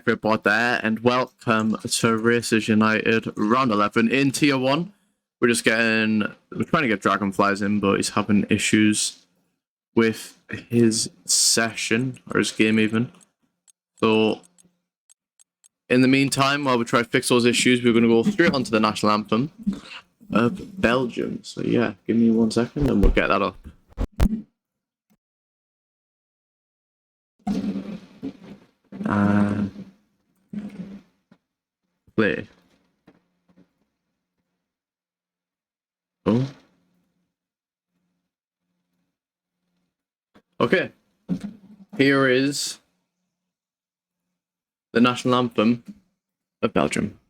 everybody there, and welcome to Racers United Round 11 in Tier 1. We're trying to get Dragonflies in, but he's having issues with his session, or his game even. So, in the meantime, while we try to fix those issues, we're going to go straight onto the national anthem of Belgium. So yeah, give me 1 second and we'll get that up. Play. Oh. Okay. Here is the national anthem of Belgium.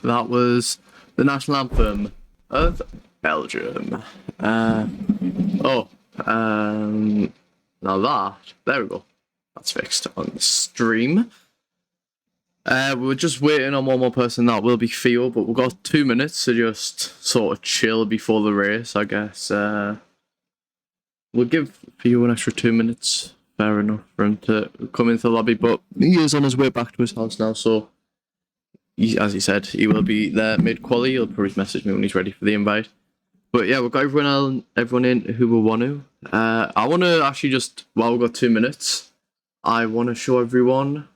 That was the national anthem of Belgium. Now there we go. That's fixed on the stream. We're just waiting on one more person. That will be Theo, but we've got 2 minutes to just sort of chill before the race, I guess. We'll give Theo an extra 2 minutes. Fair enough for him to come into the lobby, but he is on his way back to his house now, so as he said, he will be there mid-quali. He'll probably message me when he's ready for the invite. But yeah, we've got everyone in who will want to. I want to actually just, while we've got 2 minutes, I want to show everyone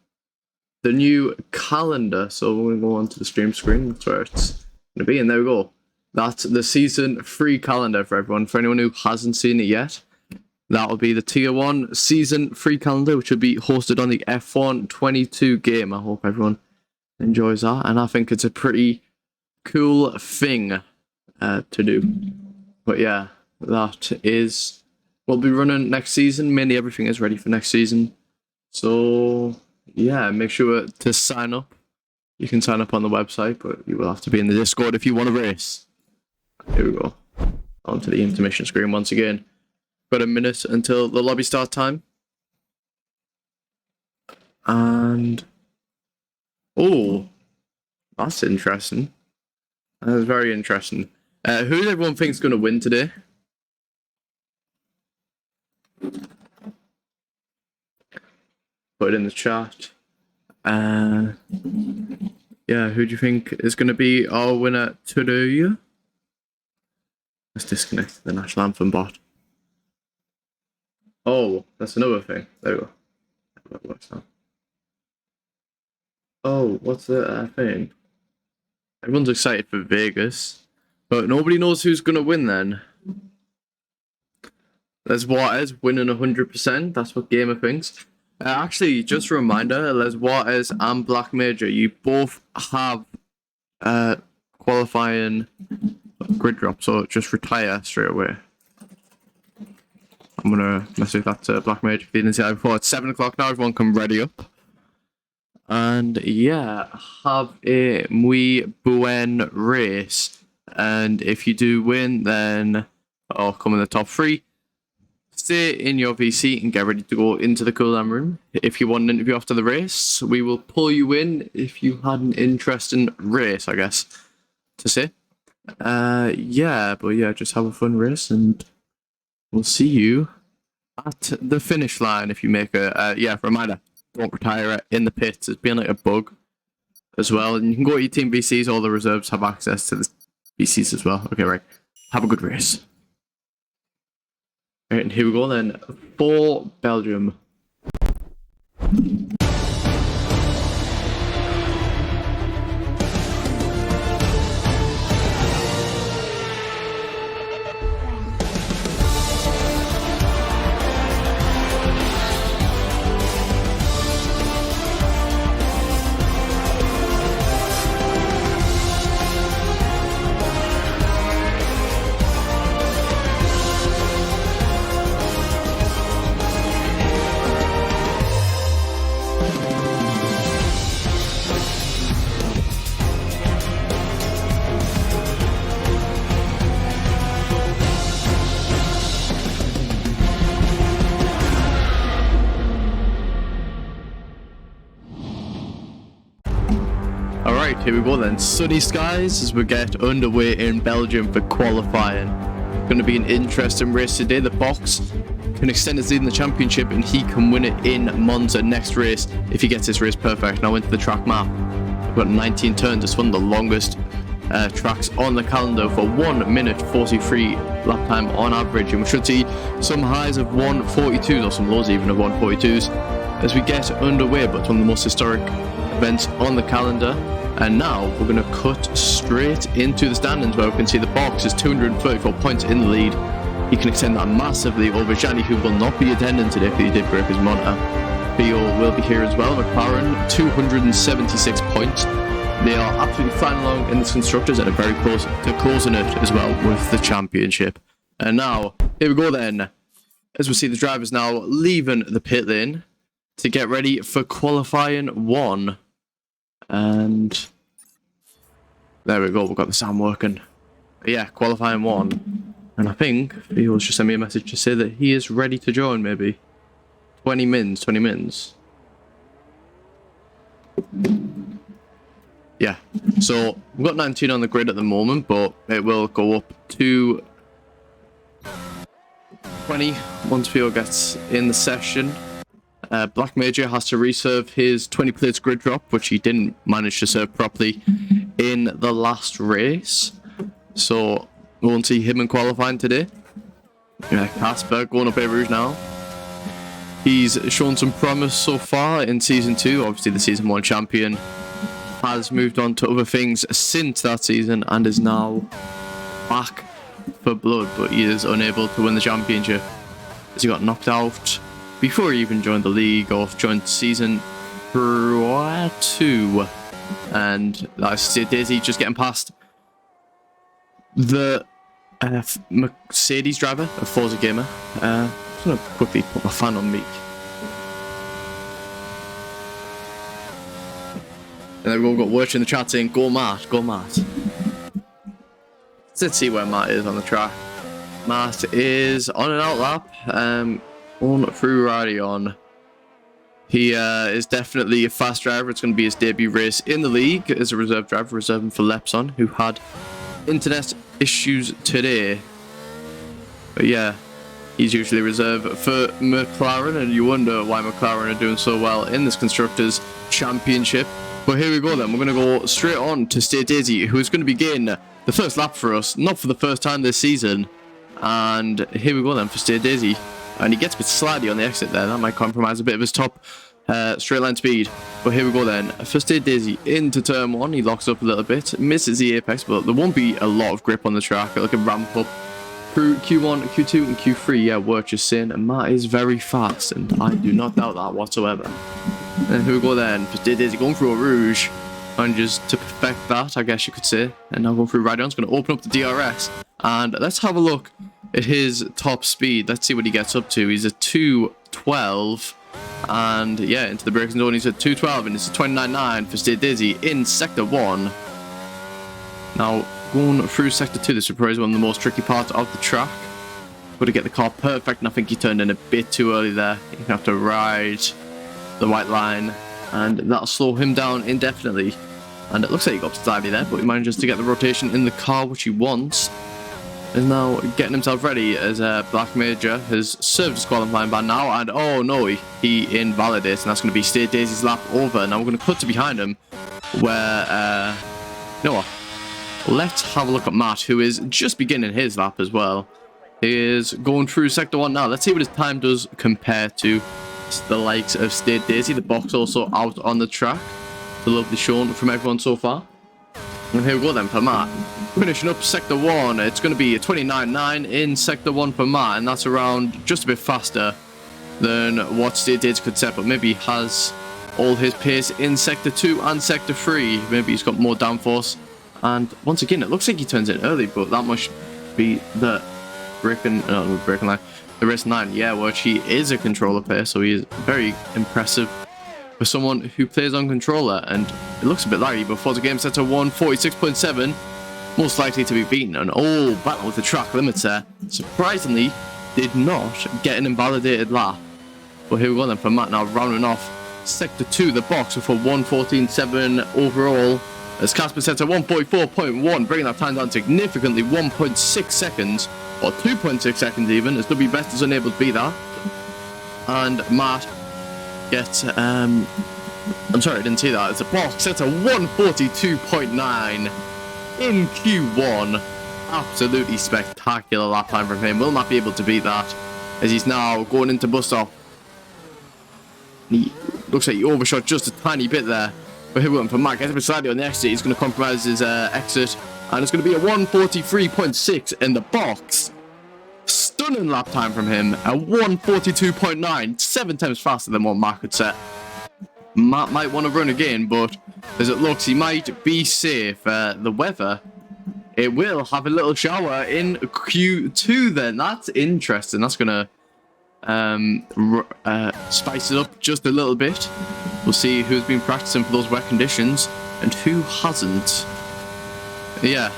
the new calendar. So we're going to go onto the stream screen. That's where it's going to be. And there we go. That's the season 3 calendar for everyone. For anyone who hasn't seen it yet, that will be the Tier 1 season 3 calendar, which will be hosted on the F1 22 game. I hope everyone enjoys that, and I think it's a pretty cool thing to do. But yeah, that is we'll be running next season. Mainly everything is ready for next season, so yeah, make sure to sign up. You can sign up on the website, but you will have to be in the Discord if you want to race. Here we go, onto the intermission screen once again. Got a minute until the lobby start time, and oh, that's interesting. That's very interesting. Who does everyone think is going to win today? Put it in the chat. Yeah, who do you think is going to be our winner today? Let's disconnect the national anthem bot. Oh, that's another thing. There we go. That works now. Oh, what's the thing? Everyone's excited for Vegas, but nobody knows who's going to win then. Les Waters winning 100%. That's what Gamer thinks. Actually, just a reminder, Les Waters and Black Major, you both have qualifying grid drop, so just retire straight away. I'm going to message that to Black Major if you didn't see that before. It's 7 o'clock now, everyone come ready up. And yeah, have a muy buen race. And if you do win, then I'll come in the top 3. Stay in your VC and get ready to go into the cooldown room. If you want an interview after the race, we will pull you in if you had an interesting race, I guess, to say. Yeah, but yeah, just have a fun race and we'll see you at the finish line if you make a, reminder. Don't retire in the pits. It's been like a bug as well. And you can go to your team VCs. All the reserves have access to the VCs as well. Okay, right. Have a good race. Right, and here we go then. For Belgium. Alright, here we go then. Sunny skies as we get underway in Belgium for qualifying. Going to be an interesting race today. The Box can extend his lead in the championship and he can win it in Monza next race if he gets this race perfect. Now into the track map. We've got 19 turns. It's one of the longest tracks on the calendar for 1 minute 43 lap time on average. And we should see some highs of 142s or some lows even of 142s as we get underway. But it's one of the most historic events on the calendar. And now we're going to cut straight into the standings where we can see the Box is 234 points in the lead. He can extend that massively over Gianni, who will not be attending today because he did break his monitor. Theo will be here as well. McLaren, 276 points. They are absolutely flying along in this constructors and are very close to closing it as well with the championship. And now, here we go then. As we see the drivers now leaving the pit lane to get ready for qualifying 1. And there we go, we've got the sound working. But yeah, qualifying 1. And I think Theo's just sent me a message to say that he is ready to join, maybe. 20 mins. Yeah, so we've got 19 on the grid at the moment, but it will go up to 20 once Theo gets in the session. Black Major has to reserve his 20 plates grid drop, which he didn't manage to serve properly in the last race. So we won't see him in qualifying today. Casper going up Bay Rouge now. He's shown some promise so far in Season 2. Obviously the Season 1 champion has moved on to other things since that season and is now back for blood, but he is unable to win the championship as he got knocked out before he even joined the league or joined Season 2. And that's Daisy just getting past the Mercedes driver, a Forza gamer. I'm just going to quickly put my fan on Meek. And then we've got Wirch in the chat saying, go Matt, go Matt. Let's see where Matt is on the track. Matt is on an out lap. On through Radion. He is definitely a fast driver. It's going to be his debut race in the league as a reserve driver, reserving for Lepson, who had internet issues today. But yeah, he's usually reserved for McLaren, and you wonder why McLaren are doing so well in this Constructors' Championship. But here we go then. We're going to go straight on to Stay Daisy, who is going to begin the first lap for us, not for the first time this season. And here we go then for Stay Daisy. And he gets a bit slidey on the exit there. That might compromise a bit of his top straight line speed. But here we go then. First Daisy into turn 1. He locks up a little bit. Misses the apex, but there won't be a lot of grip on the track. It'll can ramp up through Q1, Q2, and Q3. Yeah, Wirch is in. And Matt is very fast. And I do not doubt that whatsoever. And here we go then. First Daisy going through a Rouge. And just to perfect that, I guess you could say. And now going through Radion's going to open up the DRS. And let's have a look at his top speed. Let's see what he gets up to. He's at 212, and yeah, into the braking zone he's at 212, and it's a 29.9 for Stay Dizzy in Sector 1. Now going through Sector 2, this is probably one of the most tricky parts of the track. Got to get the car perfect, and I think he turned in a bit too early there. You're gonna have to ride the white line, and that'll slow him down indefinitely. And it looks like he got slightly there, but he manages to get the rotation in the car which he wants. Is now getting himself ready as Black Major has served his qualifying ban now, and oh no, he invalidates, and that's going to be Stay Daisy's lap over. Now we're going to cut to behind him where you know what, let's have a look at Matt, who is just beginning his lap as well. He is going through Sector 1 now. Let's see what his time does compare to the likes of State Daisy. The box also out on the track. It's a lovely shown from everyone so far. And here we go then for Matt. Finishing up Sector 1, it's going to be a 29.9 in Sector 1 for Matt, and that's around just a bit faster than what State Daisy could set, but maybe he has all his pace in Sector 2 and Sector 3. Maybe he's got more downforce. And once again, it looks like he turns in early, but that must be the breaking line. The race 9, yeah, which he is a controller player, so he is very impressive for someone who plays on controller. And it looks a bit laggy, but for the game set to 146.7, most likely to be beaten. And oh, battle with the track limits there. Surprisingly, did not get an invalidated lap. But here we go then for Matt now, rounding off Sector 2, the box for 114.7 overall. As Casper sets at 144.1, bringing that time down significantly, 1.6 seconds, or 2.6 seconds even, as W Best is unable to beat that. And Matt gets, I'm sorry, I didn't see that. It's a box sets at 142.9 in Q1. Absolutely spectacular lap time from him. Will not be able to beat that, as he's now going into bus stop. He looks like he overshot just a tiny bit there. But here we go for Matt. Gets a bit slightly on the exit. He's going to compromise his exit. And it's going to be a 143.6 in the box. Stunning lap time from him. A 142.9. 7 times faster than what Matt could set. Matt might want to run again, but as it looks, he might be safe. The weather, it will have a little shower in Q2 then. That's interesting. That's going to spice it up just a little bit. We'll see who's been practicing for those wet conditions and who hasn't. Yeah,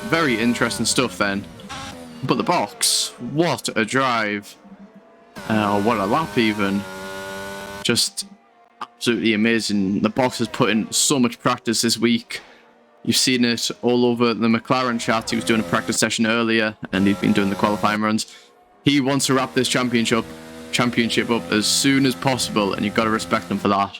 very interesting stuff then. But the box, what a drive. What a lap even. Just absolutely amazing. The box has put in so much practice this week. You've seen it all over the McLaren chat. He was doing a practice session earlier and he's been doing the qualifying runs. He wants to wrap this championship up as soon as possible, and you've got to respect him for that.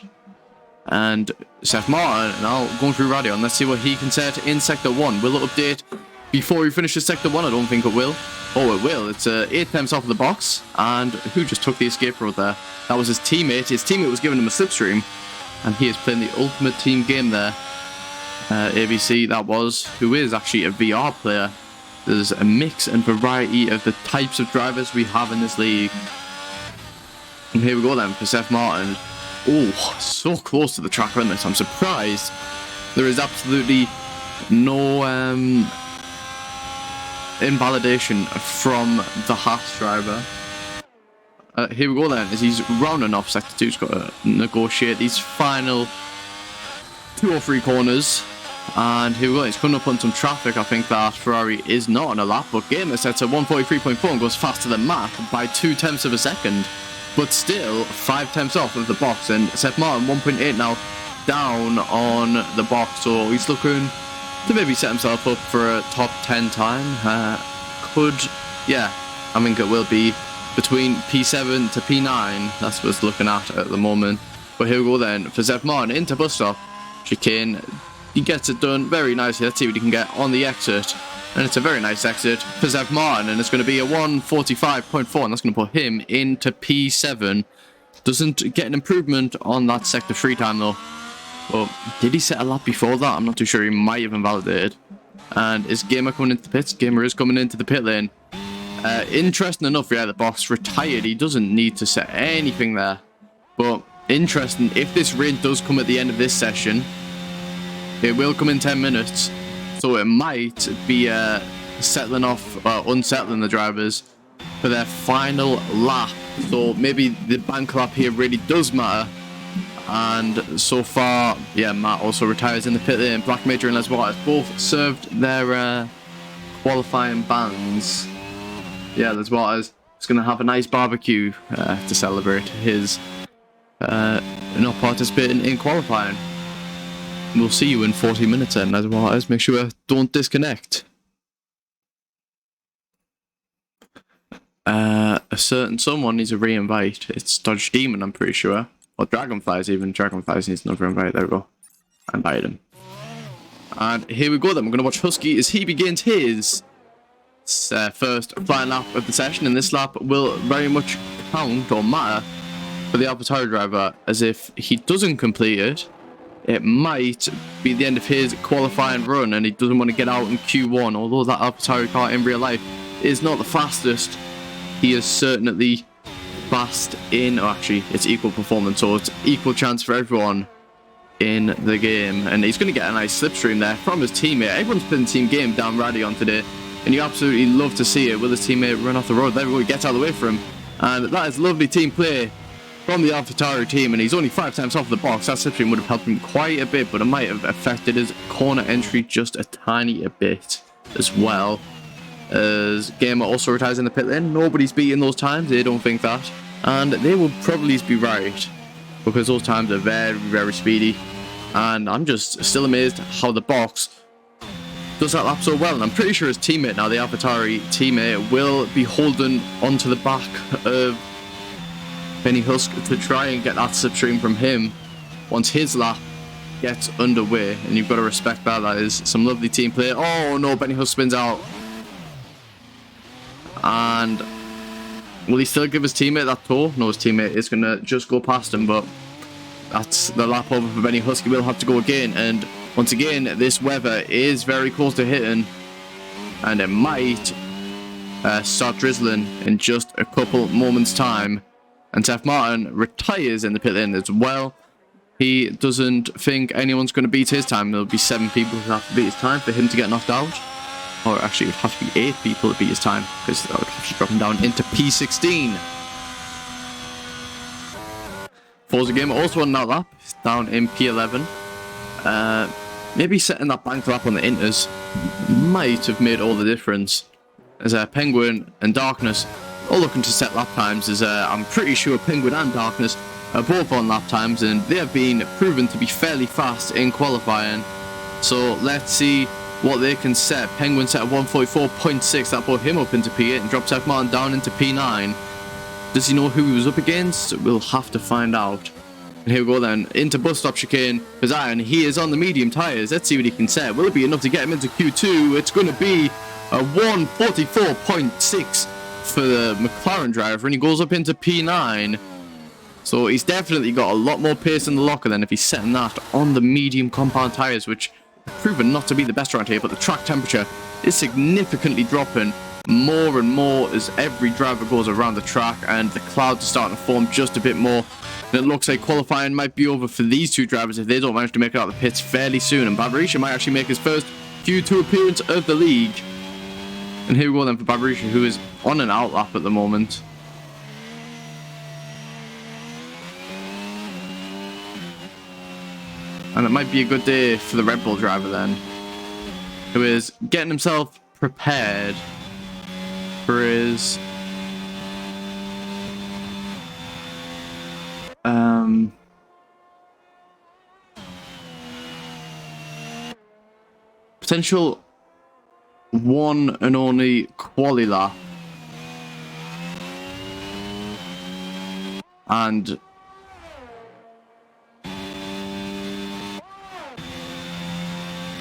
And Seth Martin now going through radio, and let's see what he can set in Sector 1. Will it update before he finishes Sector 1? I don't think it will. Oh, it will. It's 8 times off of the box. And who just took the escape road there? That was his teammate. His teammate was giving him a slipstream, and he is playing the ultimate team game there. ABC, that was, who is actually a VR player. There's a mix and variety of the types of drivers we have in this league. And here we go then for Seth Martin. Oh, so close to the track limits. I'm surprised there is absolutely no invalidation from the Haas driver. Here we go then, as he's rounding off Sector 2. He's got to negotiate these final 2 or 3 corners. And here we go, he's coming up on some traffic. I think that Ferrari is not on a lap, but Gamer sets at 143.4 and goes faster than Matt by 0.2 of a second. But still, 5 tenths off of the box, and Seth Martin 1.8 now down on the box, so he's looking to maybe set himself up for a top 10 time. Yeah, I think it will be between P7 to P9. That's what it's looking at the moment. But here we go then for Seth Martin into bus stop. Chicane, he gets it done very nicely. Let's see what he can get on the exit. And it's a very nice exit for Seth Martin, and it's going to be a 145.4, and that's going to put him into P7. Doesn't get an improvement on that Sector 3 time though. But did he set a lap before that? I'm not too sure. He might have invalidated. And is Gamer coming into the pits? Gamer is coming into the pit lane. Interesting enough, yeah, the boss retired. He doesn't need to set anything there. But interesting, if this rain does come at the end of this session, it will come in 10 minutes. So it might be unsettling the drivers for their final lap. So maybe the bank lap here really does matter. And so far, yeah, Matt also retires in the pit lane. Black Major and Les Waters both served their qualifying bans. Yeah, Les Waters is going to have a nice barbecue to celebrate his not participating in qualifying. We'll see you in 40 minutes then, Les Waters. Make sure don't disconnect. A certain someone needs a re-invite. It's Dodge Demon, I'm pretty sure. Or Dragonflies even. Dragonflies needs another invite. There we go. I invited him. And here we go then. We're going to watch Husky as he begins his first flying lap of the session, and this lap will very much count or matter for the AlphaTauri driver, as if he doesn't complete it, it might be the end of his qualifying run, and he doesn't want to get out in Q1. Although that AlphaTauri car in real life is not the fastest, he is certainly fast in, or actually it's equal performance, so it's equal chance for everyone in the game. And he's going to get a nice slipstream there from his teammate. Everyone's playing team game down Radion today, and you absolutely love to see it. Will his teammate run off the road? Everyone gets out of the way for him, and that is lovely team play from the AlphaTauri team. And he's only 5 times off the box. That slipstream would have helped him quite a bit, but it might have affected his corner entry just a tiny bit as well. As Gamer also retires in the pit lane. Nobody's beating those times, they don't think that, and they will probably be right, because those times are very, very speedy. And I'm just still amazed how the box does that lap so well. And I'm pretty sure his teammate now, the AlphaTauri teammate, will be holding onto the back of Benny Husk to try and get that slipstream from him once his lap gets underway. And you've got to respect that. That is some lovely team play. Oh no, Benny Husk spins out. And will he still give his teammate that tow? No, his teammate is going to just go past him, but that's the lap over for Benny Husk. He will have to go again, and once again, this weather is very close to hitting, and it might start drizzling in just a couple moments' time. And Seth Martin retires in the pit lane as well. He doesn't think anyone's going to beat his time. There'll be 7 people who have to beat his time for him to get knocked out. Or actually, it would have to be 8 people to beat his time, because that would have to drop him down into P16. Forza Gamer also on that lap, down in P11. Maybe setting that bank lap on the inters might have made all the difference, as Penguin and Darkness all looking to set lap times, as I'm pretty sure Penguin and Darkness are both on lap times, and they have been proven to be fairly fast in qualifying. So let's see what they can set. Penguin set at 144.6, that brought him up into P8 and dropped Seth Martin down into P9. Does he know who he was up against? We'll have to find out. And here we go then, into bus stop chicane for Zion. He is on the medium tyres. Let's see what he can set. Will it be enough to get him into Q2? It's going to be a 144.6 for the McLaren driver, and he goes up into P9. So he's definitely got a lot more pace in the locker than if he's setting that on the medium compound tyres, which proven not to be the best around here. But the track temperature is significantly dropping more and more as every driver goes around the track, and the clouds are starting to form just a bit more. And it looks like qualifying might be over for these 2 drivers if they don't manage to make it out of the pits fairly soon. And Barbarisha might actually make his first Q2 appearance of the league. And here we go then for Barbarisha, who is on an out lap at the moment. And it might be a good day for the Red Bull driver then, who is getting himself prepared for his potential one and only quali lap. And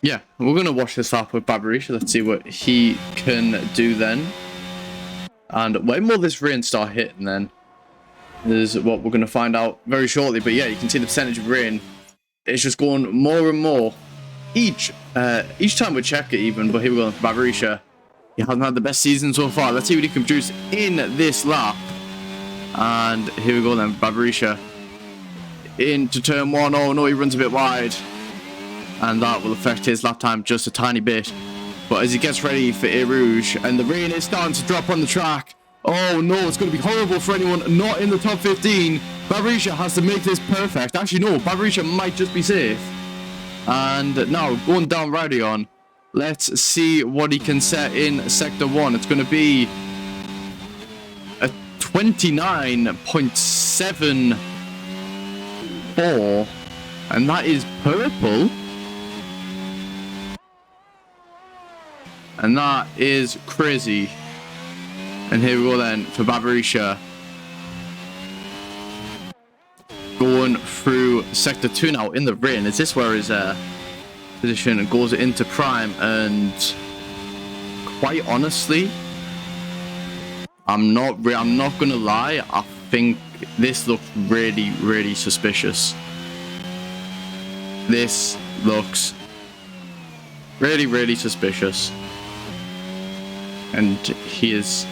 yeah, we're going to watch this lap with Barbarisha. Let's see what he can do then. And when will this rain start hitting then? Is what we're going to find out very shortly. But yeah, you can see the percentage of rain. It's just going more and more. Each time we check it even. But here we go for Barbarisha. He hasn't had the best season so far. Let's see what he can produce in this lap. And here we go then, Barbarisha. Into turn 1. Oh no, he runs a bit wide. And that will affect his lap time just a tiny bit. But as he gets ready for Eau Rouge, and the rain is starting to drop on the track. Oh no, it's going to be horrible for anyone not in the top 15. Barbarisha has to make this perfect. Actually no, Barbarisha might just be safe. And now going down Radion, let's see what he can set in Sector 1. It's going to be a 29.74. And that is purple. And that is crazy. And here we go then for Barbarisha. Going through Sector 2 now in the rain. Is this where his position goes into prime and quite honestly, I'm not gonna lie. I think this looks really, really suspicious. This looks really, really suspicious. And he is...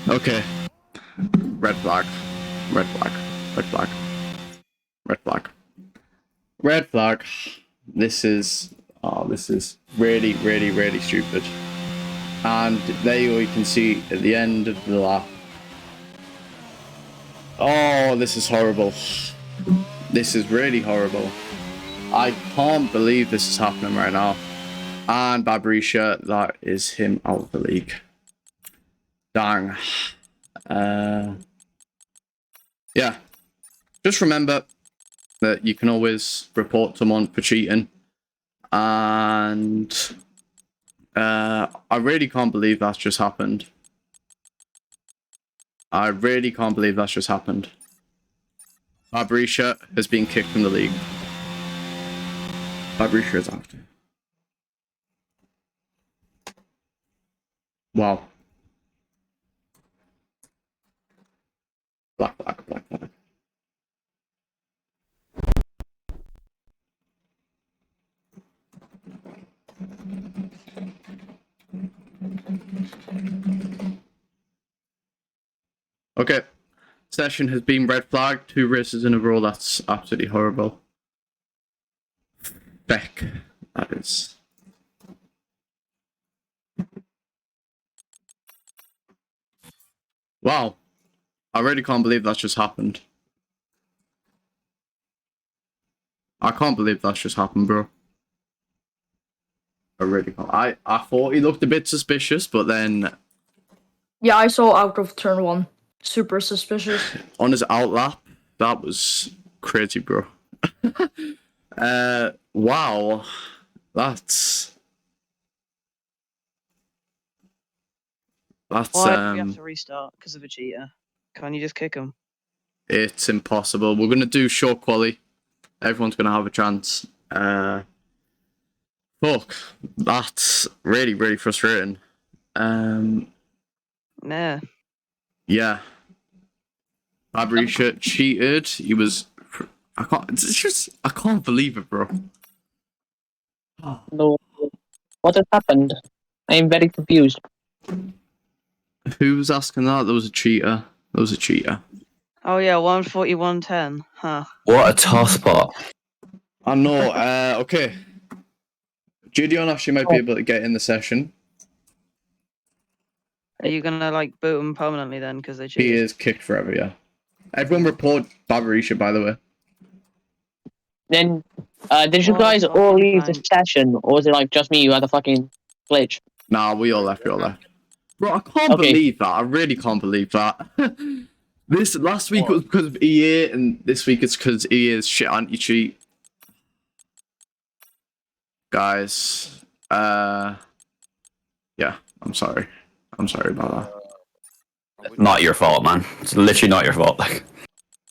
Okay. Red flag. Red flag. Red flag. Red flag. Red flag. This is... Oh, this is really, really, really stupid. And there you can see at the end of the lap. Oh, this is horrible. This is really horrible. I can't believe this is happening right now. And Babrisha, that is him out of the league. Dang. Yeah. Just remember that you can always report someone for cheating. And I really can't believe that's just happened. I really can't believe that's just happened. Babrisha has been kicked from the league. Babrisha is out. Wow. Black flag, black flag. Okay. Session has been red flagged. 2 races in a row. That's absolutely horrible. Beck. That is. Wow. I really can't believe that's just happened. I can't believe that's just happened, bro. I really can't. I thought he looked a bit suspicious, but then... Yeah, I saw out of turn 1. Super suspicious. On his outlap, that was crazy, bro. Wow. That's... Why do we have to restart because of a cheater? Can't you just kick him? It's impossible. We're gonna do short quali. Everyone's gonna have a chance. Fuck. That's really, really frustrating. Nah. Yeah. Babrisha cheated. He was... I can't believe it, bro. No. What has happened? I am very confused. Who was asking that? There was a cheater. There was a cheater. Oh yeah, 141.10. Huh. What a toss spot. I know. Okay. Gideon actually might be able to get in the session. Are you gonna like boot him permanently then because they cheated? He is kicked forever, yeah. Everyone report Babrisha, by the way. Then, did you guys all leave the session, or was it like just me who had a fucking glitch? Nah, we all left, Bro, I can't believe that. I really can't believe that. This last week was because of EA, and this week it's because EA is shit anti-cheat. Guys, yeah, I'm sorry. I'm sorry about that. Not your fault, man. It's literally not your fault. Like,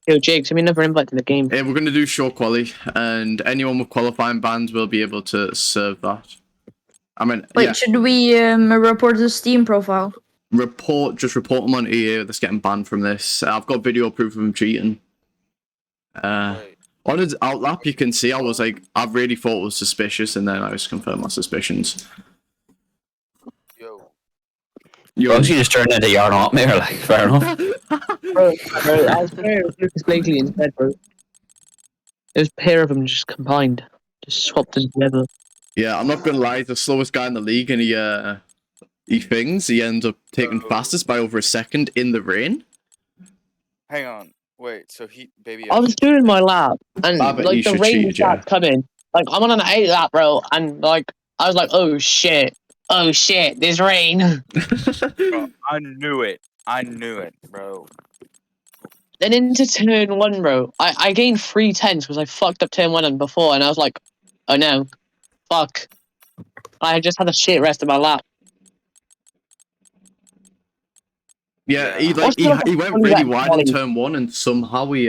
Yo, Jake, send me another invite to the game. Yeah, we're gonna do short quali, and anyone with qualifying bans will be able to serve that. I mean, Wait, yeah. should we report the Steam profile? Just report him on EA that's getting banned from this. I've got video proof of him cheating. On his outlap, you can see I was like, I really thought it was suspicious, and then I just confirmed my suspicions. you actually just turned into yarn up mirror, like, fair enough. Bro, as fair as Lucas Blakely instead, bro. There's a pair of them just combined. Just swapped them together. Yeah, I'm not gonna lie, he's the slowest guy in the league, and he ends up taking fastest by over a second in the rain. Hang on, wait. So I was doing my lap, and Babbitt, like the rain cheat, started coming. Like I'm on an 8 lap, bro, and like I was like, oh shit, there's rain. Bro, I knew it, bro. Then into turn 1, bro, I gained 3 tenths because I fucked up turn 1 and before, and I was like, oh no, fuck. I just had a shit rest of my lap. Yeah, he went really wide in turn 1, and somehow he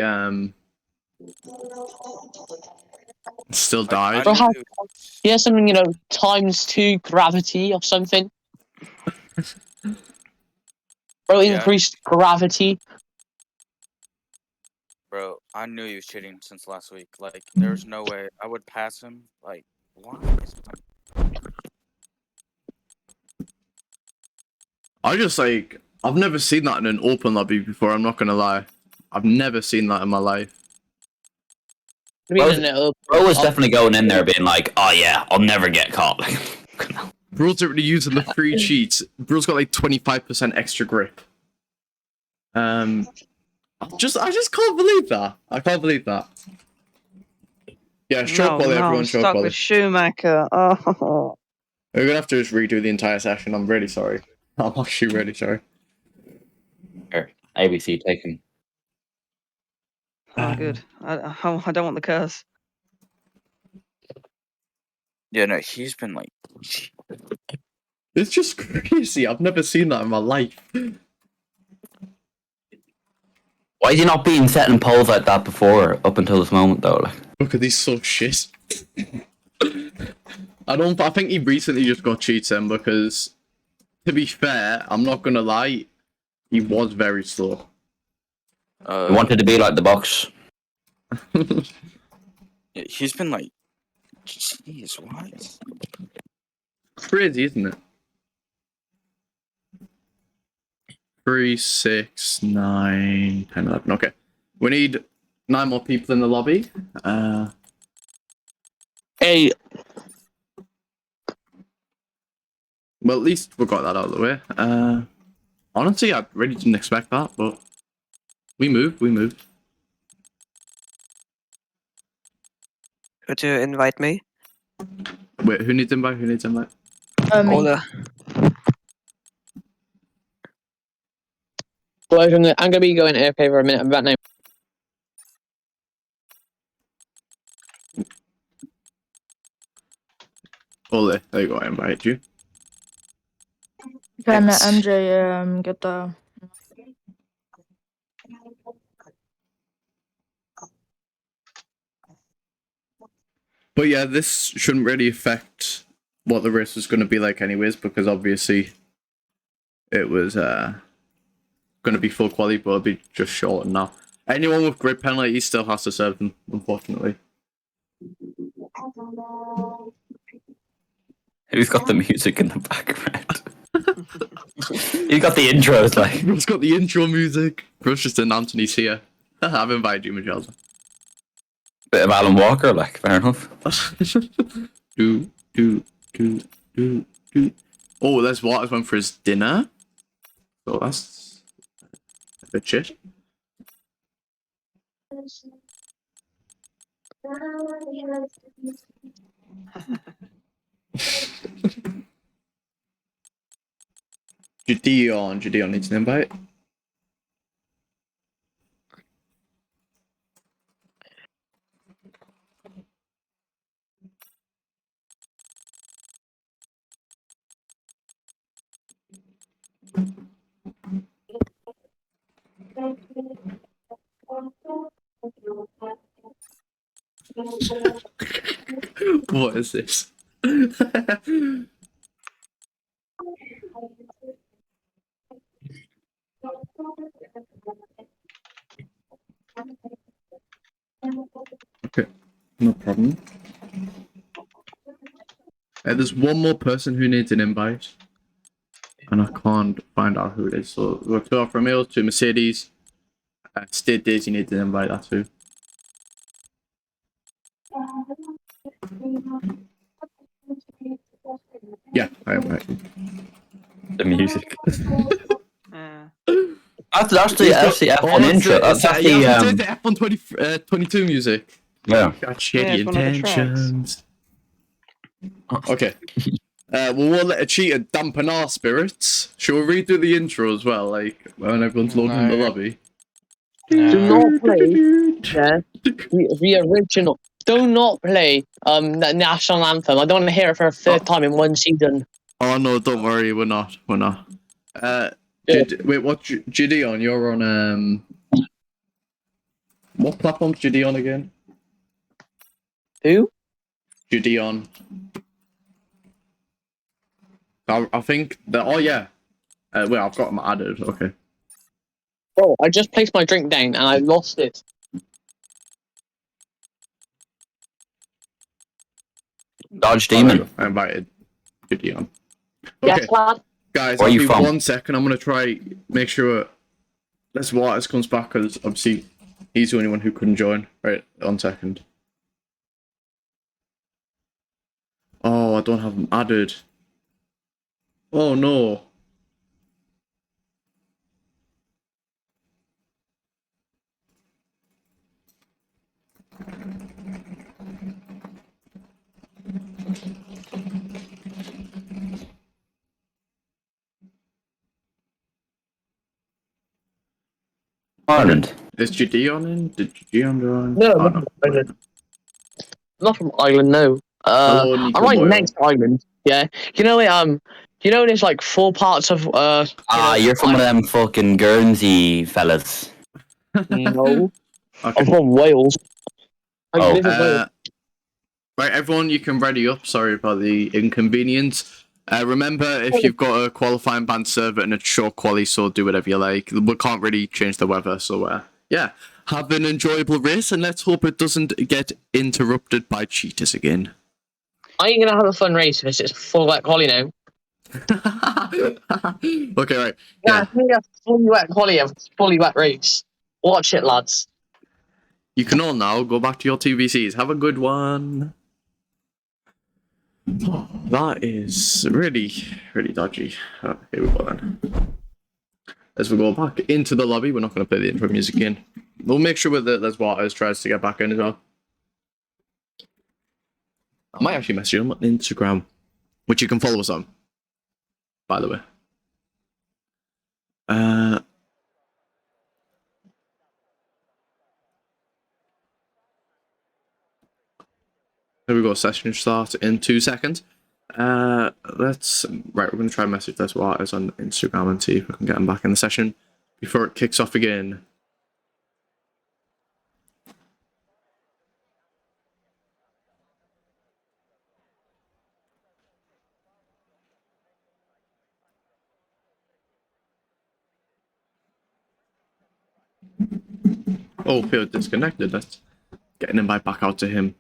Still I died. Bro, how- knew- He has something, ×2 gravity or something. Bro, Yeah. increased gravity. Bro, I knew he was cheating since last week. Like, there's no way I would pass him. Like, why? I've never seen that in an open lobby before, I'm not gonna lie. I've never seen that in my life. Bro was Bro was definitely going in there being like, oh yeah, I'll never get caught. Bro's already using the free cheats. Bro's got like 25% extra grip. I just can't believe that. I can't believe that. Yeah, show No, quality, no, everyone, I'm show stuck quality. with Schumacher. Oh, We're gonna have to just redo the entire session. I'm really sorry. I'm actually really sorry. Here, ABC, take him. oh good. I don't want the curse. Yeah, no, he's been like. It's just crazy. I've never seen that in my life. Why is he not being set in polls like that before, up until this moment, though? Like, Look at these so shit. I think he recently just got cheated because, to be fair, I'm not gonna lie, he was very slow. he wanted to be like the box. Yeah, he's been like. Jeez, what? Crazy, isn't it? 3, 6, 9, 10, 11. Okay. We need 9 more people in the lobby. Hey, Well, at least we got that out of the way. Honestly, I really didn't expect that, but we moved. Could you invite me? Wait, who needs invite? Me. Ola. boys, I'm gonna be going AFK for a minute. I'm back now. Ole, there you go, I invited you. Can Thanks. MJ get the? But yeah, this shouldn't really affect what the race was going to be like anyways, because obviously it was going to be full quality, but it'll be just shortened now. Anyone with grid penalty still has to serve them, unfortunately. Who's got the music in the background? He's got the intros, like. Bro's got the intro music. Bro's just announced Anthony's here. I've invited you, Michelle. Bit of Alan Walker, like, fair enough. do. Oh, there's Waters went for his dinner. So that's a bit shit. Gideon needs an invite. What is this? Okay, no problem. There's one more person who needs an invite, and I can't find out who it is. So we've got 2 Alfa Romeos, 2 Mercedes. State Daisy needs an invite, that's who. Yeah, I invite you. The music. Yeah. That's the F1 intro. That's the F1 22 music. Yeah. Got shitty Yeah, it's one of the tracks. intentions. Okay. We'll let a cheater dampen our spirits. Shall we redo the intro as well, like when everyone's loading in the No. lobby? Do not play the original. Do not play the national anthem. I don't want to hear it for a third time in one season. Oh no, don't worry, we're not. Wait, what? Gideon, you're on what platform's Gideon again? Who? Gideon. I think that. Oh yeah. Wait, I've got them added. Okay. Oh, I just placed my drink down and I lost it. Dodge Oh, there you Demon. go. I invited Gideon. Yes, Okay, lad. guys, Where I'll you be from? 1 second. I'm gonna try make sure this Waters comes back because obviously he's the only one who couldn't join. Right, 1 second. Oh, I don't have them added. Oh no. Ireland. Is Gideon in? Did Gideon join? No, Oh, not from Ireland. Not from Ireland, no. Hello, I'm Nico right Boyle. next to Ireland. Yeah. You know it, you know there's like 4 parts of You're from one of them fucking Guernsey fellas. No. I'm Okay. from Wales. I Oh. live in Wales. Right, everyone, you can ready up. Sorry about the inconvenience. Remember, if you've got a qualifying band server and it's short quali, so do whatever you like. We can't really change the weather, so yeah. Have an enjoyable race, and let's hope it doesn't get interrupted by cheaters again. I ain't gonna have a fun race if it's just full wet quali now. Okay, right. Yeah, Yeah, it's gonna be a fully wet quali, a fully wet race. Watch it, lads. you can all now go back to your TVCs. Have a good one. That is really, really dodgy. Oh, here we go then. As we go back into the lobby, we're not going to play the intro music again. We'll make sure that Les Waters tries to get back in as well. I might actually message him on Instagram, which you can follow us on, by the way. Here we go, session start in 2 seconds. Right, we're going to try and message Les Waters on Instagram and see if we can get him back in the session before it kicks off again. Oh, Phil disconnected. Let's get an invite back out to him.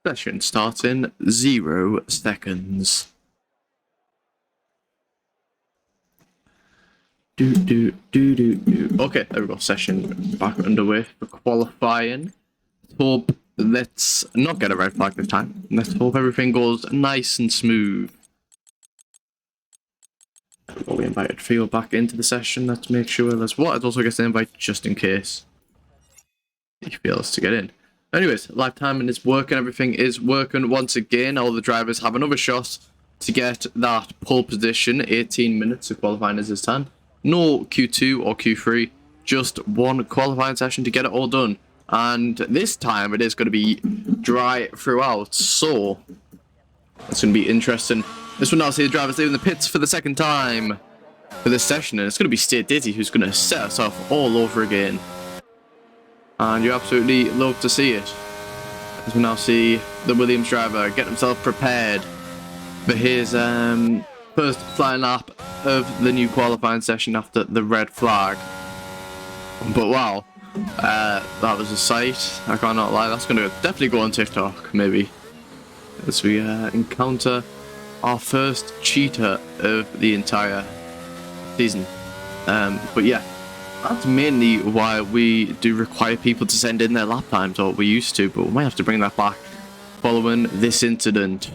Session starts in 0 seconds. Okay, there we go. Session back underway for qualifying. Hope let's not get a red flag this time. Let's hope everything goes nice and smooth. We invited Theo back into the session. Let's make sure there's what. It also gets an invite just in case he fails to get in. Anyways, live timing is working. Everything is working once again. All the drivers have another shot to get that pole position. 18 minutes of qualifying is this time. No Q2 or Q3. Just one qualifying session to get it all done. And this time it is going to be dry throughout. So it's going to be interesting. This will now see the drivers leaving the pits for the second time for this session. And it's going to be State Dizzy who's going to set us off all over again. And you absolutely love to see it. As we now see the Williams driver get himself prepared for his first flying lap of the new qualifying session after the red flag. But wow, that was a sight. I cannot lie. That's going to definitely go on TikTok, maybe. As we encounter our first cheater of the entire season. But yeah. That's mainly why we do require people to send in their lap times, or we used to, but we might have to bring that back following this incident.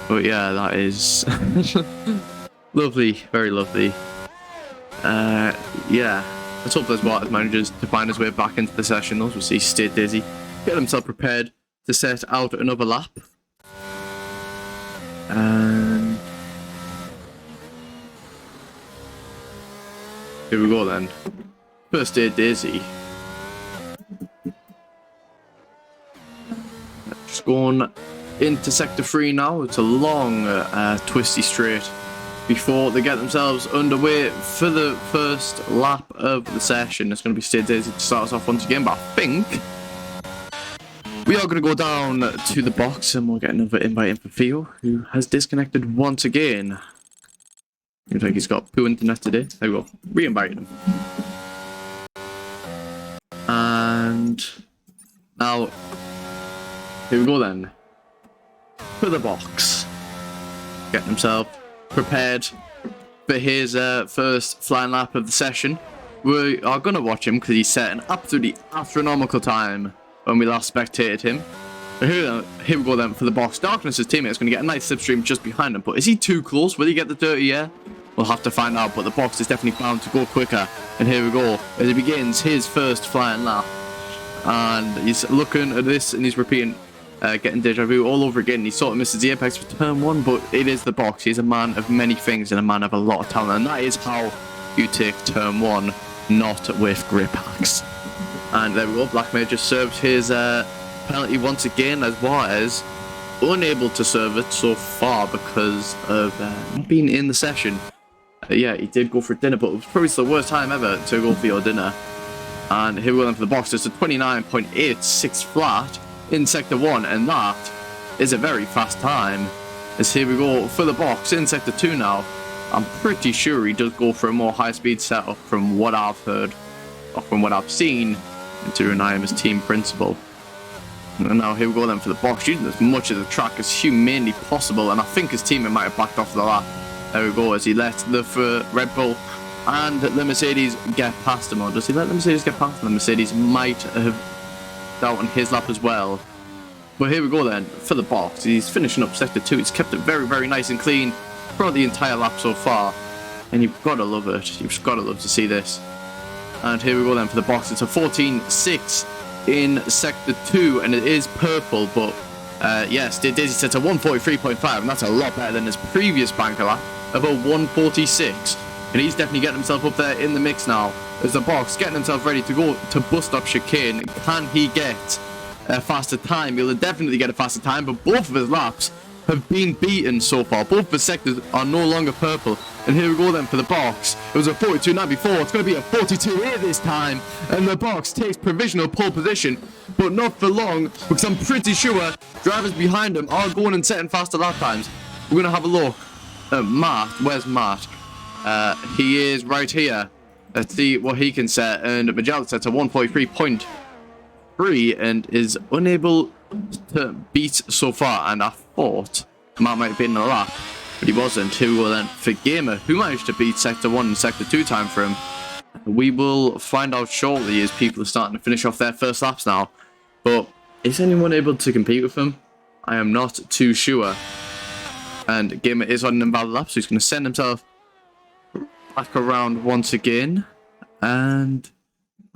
But yeah, that is lovely, very lovely. Yeah, let's hope there's Waters manages to find his way back into the session. Those will see State Dizzy get himself prepared to set out another lap. And Here we go then. First aid Daisy. Just going into sector 3 now. It's a long, twisty straight before they get themselves underway for the first lap of the session. It's going to be State Daisy to start us off once again, but I think we are going to go down to the box and we'll get another invite in for Theo, who has disconnected once again. Seems like he's got poor internet today. There we go. Re-invited him. And now, here we go then. For the box. Getting himself prepared for his first flying lap of the session. We are going to watch him because he set an absolutely astronomical time when we last spectated him. Here we go then for the box. Darkness's teammate is going to get a nice slipstream just behind him, but is he too close? Will he get the dirty air? We'll have to find out, but the box is definitely bound to go quicker. And here we go as he begins his first flying lap. And he's looking at this and he's repeating, getting deja vu all over again. He sort of misses the apex for turn 1, but it is the box. He's a man of many things and a man of a lot of talent. And that is how you take turn 1, not with grip hacks. And there we go. Black Mage just served his penalty once again, as well as unable to serve it so far because of not being in the session. Yeah, he did go for dinner, but it was probably the worst time ever to go for your dinner. And here we go for the box. It's a 29.86 flat in sector 1, and that is a very fast time. As here we go for the box in sector 2 now. I'm pretty sure he does go for a more high-speed setup from what I've heard, or from what I've seen, considering I am his team principal. And now here we go then for the box, using as much of the track as humanly possible, and I think his teammate might have backed off the lap. There we go, as he let the Red Bull and the Mercedes get past him. Or does he let the Mercedes get past him? The Mercedes might have out on his lap as well. But here we go then for the box. He's finishing up sector 2. He's kept it very, very nice and clean throughout the entire lap so far. And you've got to love it. You've got to love to see this. And here we go then for the box. It's a 14.6 in sector 2, and it is purple, but yes, Daisy sets a 143.5, and that's a lot better than his previous banker lap of a 146. And he's definitely getting himself up there in the mix now. As the box getting himself ready to go to bust up chicane. Can he get a faster time? He'll definitely get a faster time, but both of his laps have been beaten so far. Both of his sectors are no longer purple. And here we go then for the box. It was a 42.9 before. It's going to be a 42 here this time. And the box takes provisional pole position, but not for long, because I'm pretty sure drivers behind him are going and setting faster lap times. We're going to have a look at Matt. Where's Matt? He is right here. Let's see what he can set. And Magellan sets a 143.3 and is unable to beat so far. And I thought Matt might have been in a lap, but he wasn't. Here we go then for Gamer, who managed to beat sector 1 and sector 2 time for him. We will find out shortly as people are starting to finish off their first laps now. But is anyone able to compete with him? I am not too sure. And Gamer is on an invalid lap, so he's going to send himself back around once again. And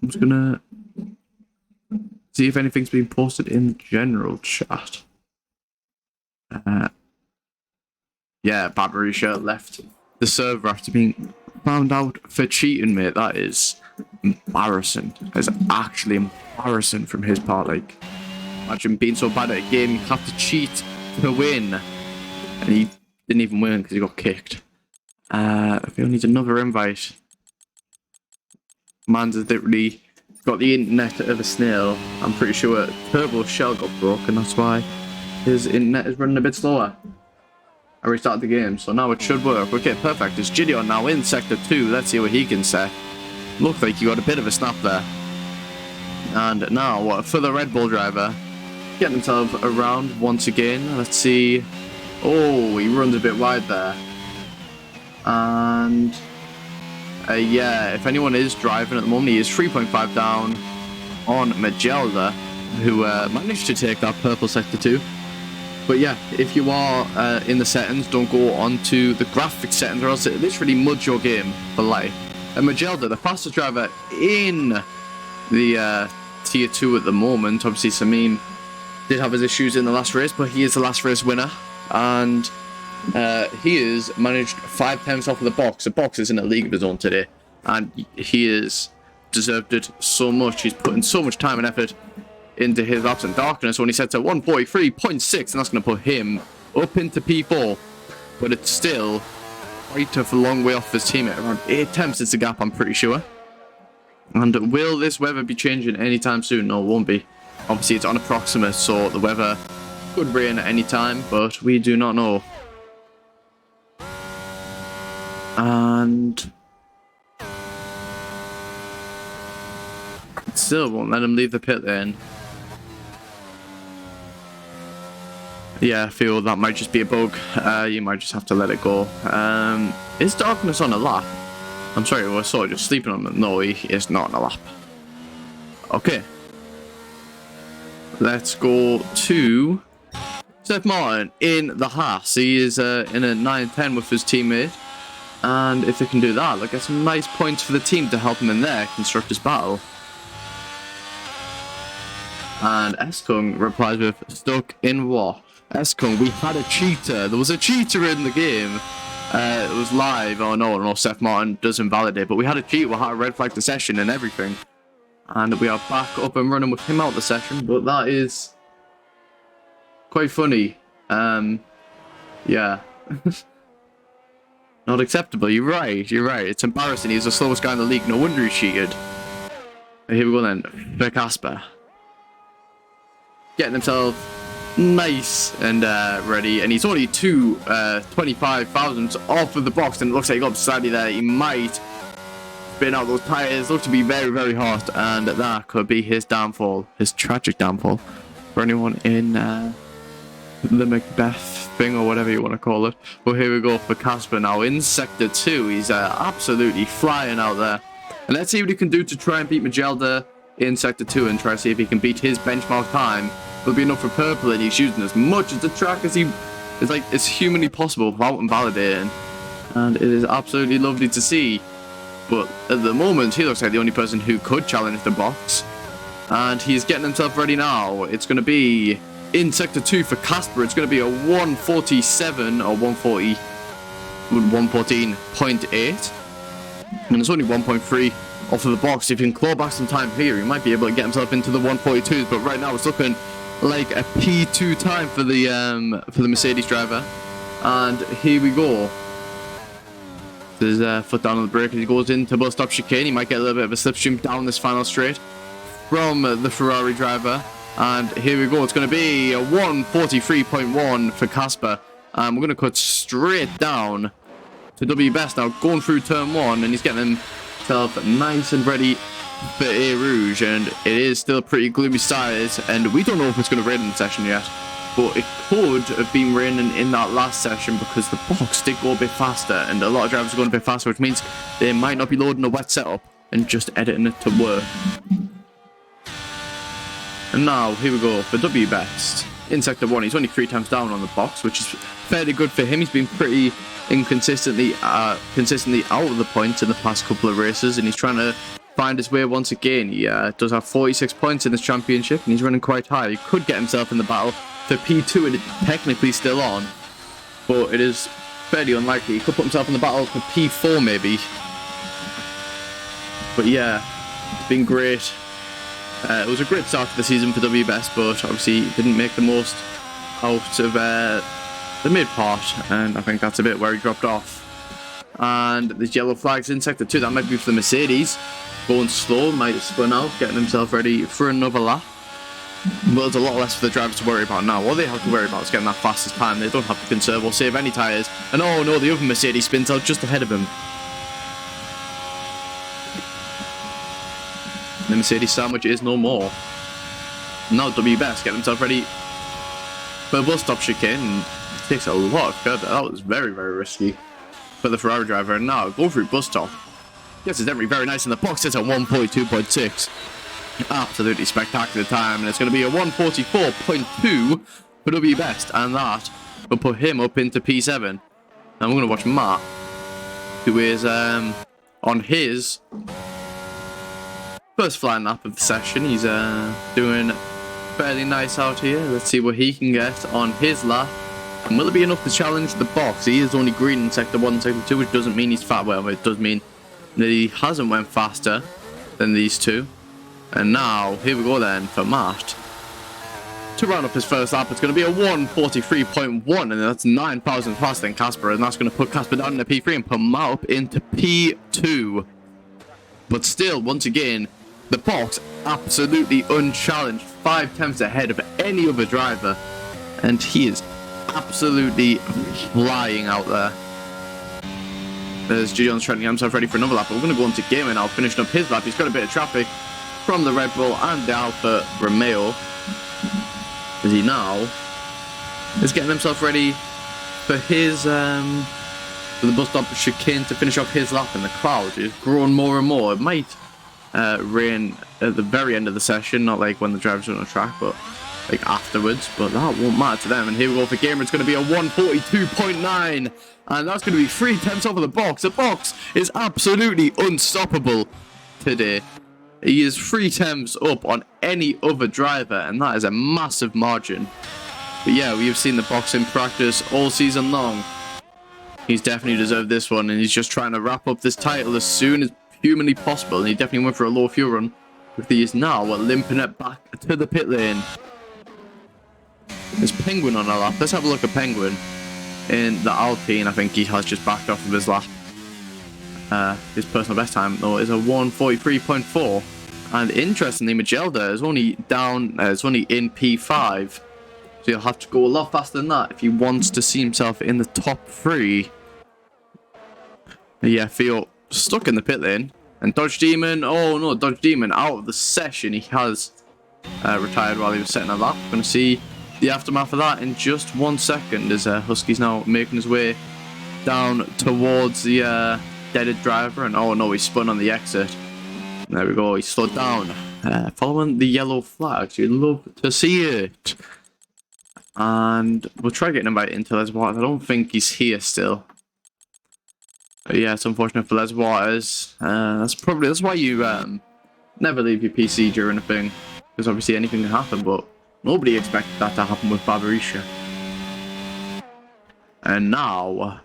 I'm just going to see if anything's been posted in the general chat. Yeah, Battery Shirt left the server after being found out for cheating, mate. That is embarrassing. That's actually embarrassing from his part. Like, imagine being so bad at a game, you have to cheat to win. And he didn't even win because he got kicked. Phil needs another invite. Man's literally got the internet of a snail. I'm pretty sure Turbo's shell got broken, that's why his internet is running a bit slower. I restarted the game, so now it should work. Okay, perfect. It's Gideon now in sector 2. Let's see what he can say. Looks like he got a bit of a snap there. And now, for the Red Bull driver, getting himself around once again. Let's see. Oh, he runs a bit wide there. And yeah, if anyone is driving at the moment, he is 3.5 down on Magelda, who managed to take that purple sector 2. But yeah, if you are in the settings, don't go onto the graphic settings, or else it literally muds your game for life. And Magelda, the fastest driver in the tier 2 at the moment. Obviously, Samin did have his issues in the last race, but he is the last race winner. And he has managed 5 times off of the box. The box is in a league of his own today. and he has deserved it so much. He's put in so much time and effort into his laps in darkness when he sets at 143.6, and that's going to put him up into P4, but it's still quite a long way off his teammate. Around 8 tenths is the gap, I'm pretty sure. And will this weather be changing anytime soon? No, it won't be. Obviously, it's unapproximate, so the weather could rain at any time, but we do not know. And still won't let him leave the pit then. Yeah, I feel that might just be a bug. You might just have to let it go. Is darkness on a lap? I'm sorry, I was sort of just sleeping on it. No, he is not on a lap. Okay. Let's go to Seth Martin in the Haas. He is in a 9-10 with his teammate. And if they can do that, they'll get some nice points for the team to help him in their Constructors battle. And Eskung replies with, stuck in what? Eskung, we had a cheater. There was a cheater in the game. It was live. Oh no, Seth Martin does invalidate. But we had a cheater. We had a red flag the session and everything. And we are back up and running with him out the session. But that is quite funny. Yeah. Not acceptable. You're right. It's embarrassing. He's the slowest guy in the league. No wonder he cheated. Here we go then. For Casper. Getting himself nice and ready. And he's only 25 thousandths off of the box. And it looks like he got slightly there. He might spin out those tires. Look to be very, very hot. And that could be his downfall. His tragic downfall. For anyone in the Macbeth thing or whatever you want to call it. But here we go for Casper now in Sector 2. He's absolutely flying out there. And let's see what he can do to try and beat Magelda in Sector 2 and try to see if he can beat his benchmark time. It'll be enough for purple, and he's using as much of the track as it's humanly possible without invalidating. And it is absolutely lovely to see. But at the moment, he looks like the only person who could challenge the box. And he's getting himself ready now. It's going to be in Sector 2 for Casper. It's going to be a 147 or 114.8. And it's only 1.3 off of the box. If he can claw back some time here, he might be able to get himself into the 142s. But right now, it's looking like a P2 time for the Mercedes driver. And here we go. His foot down on the brake as he goes into bus stop chicane. He might get a little bit of a slipstream down this final straight from the Ferrari driver. And here we go. It's going to be a 143.1 for Casper. We're going to cut straight down to W Best now, going through turn 1, and he's getting himself nice and ready for A Rouge. And it is still pretty gloomy skies, and we don't know if it's going to rain in the session yet. But it could have been raining in that last session because the box did go a bit faster, and a lot of drivers are going a bit faster, which means they might not be loading a wet setup and just editing it to work. And now, here we go for W Best. In Sector 1, he's only 3 times down on the box, which is fairly good for him. He's been pretty consistently out of the points in the past couple of races, and he's trying to find his way once again. He does have 46 points in this championship, and he's running quite high. He could get himself in the battle for P2, and it's technically still on, but it is fairly unlikely. He could put himself in the battle for P4 maybe. But yeah, it's been great. It was a great start to the season for W Best, but obviously he didn't make the most out of the mid part, and I think that's a bit where he dropped off. And there's yellow flags in Sector 2. That might be for the Mercedes. Going slow, might spin out, getting himself ready for another lap. Well, there's a lot less for the drivers to worry about now. All they have to worry about is getting that fastest time. They don't have to conserve or save any tyres. And oh no, the other Mercedes spins out just ahead of him. The Mercedes sandwich is no more. Now W Best getting himself ready for a bus stop chicane, and it takes a lot of curve. That was very, very risky for the Ferrari driver. And now go through bus stop. Yes, it's definitely very nice in the box. It's a 142.6. Absolutely spectacular time, and it's going to be a 144.2 for W Best, and that will put him up into P7. And we're going to watch Matt, who is on his first flying lap of the session. He's doing fairly nice out here. Let's see what he can get on his lap. And will it be enough to challenge the box? He is only green in Sector 1 and Sector 2, which doesn't mean he's fat. Well, it does mean that he hasn't went faster than these two. And now, here we go then for Matt. To round up his first lap, it's going to be a 1:43.1, and that's 9,000 faster than Casper, and that's going to put Casper down into P3 and put Matt up into P2. But still, once again, the box absolutely unchallenged, 5 tenths ahead of any other driver, and he is absolutely flying out there. There's Gideon's trying to get himself ready for another lap, but we're going to go on to Gamer now, finishing up his lap. He's got a bit of traffic from the Red Bull and the Alfa Romeo, as he now is getting himself ready for his for the bus stop chicane to finish off his lap, and the crowd is growing more and more. It might rain at the very end of the session, not like when the drivers are on the track, but like afterwards, but that won't matter to them. And here we go for Gamer. It's going to be a 1:42.9, and that's going to be 3 tenths over the box. The box is absolutely unstoppable today. He is 3 tenths up on any other driver, and that is a massive margin. But yeah, we have seen the box in practice all season long. He's definitely deserved this one, and he's just trying to wrap up this title as soon as humanly possible, and he definitely went for a low fuel run. With these now limping it back to the pit lane. There's Penguin on our lap. Let's have a look at Penguin in the Alpine. I think he has just backed off of his lap. His personal best time though is a 1:43.4, and interestingly, Magelda is only down. It's only in P5, so he'll have to go a lot faster than that if he wants to see himself in the top 3. Yeah, Theo stuck in the pit lane, and Dodge Demon. Oh no, Dodge Demon out of the session. He has retired while he was setting a lap. We're gonna see the aftermath of that in just 1 second, as Husky's now making his way down towards the deaded driver, and oh no, he spun on the exit. There we go, he slowed down, following the yellow flags. You'd love to see it. And we'll try getting him back into Les Waters. I don't think he's here still. But yeah, it's unfortunate for Les Waters. That's why you never leave your PC during a thing, because obviously anything can happen, but nobody expected that to happen with Barbarisha. And now,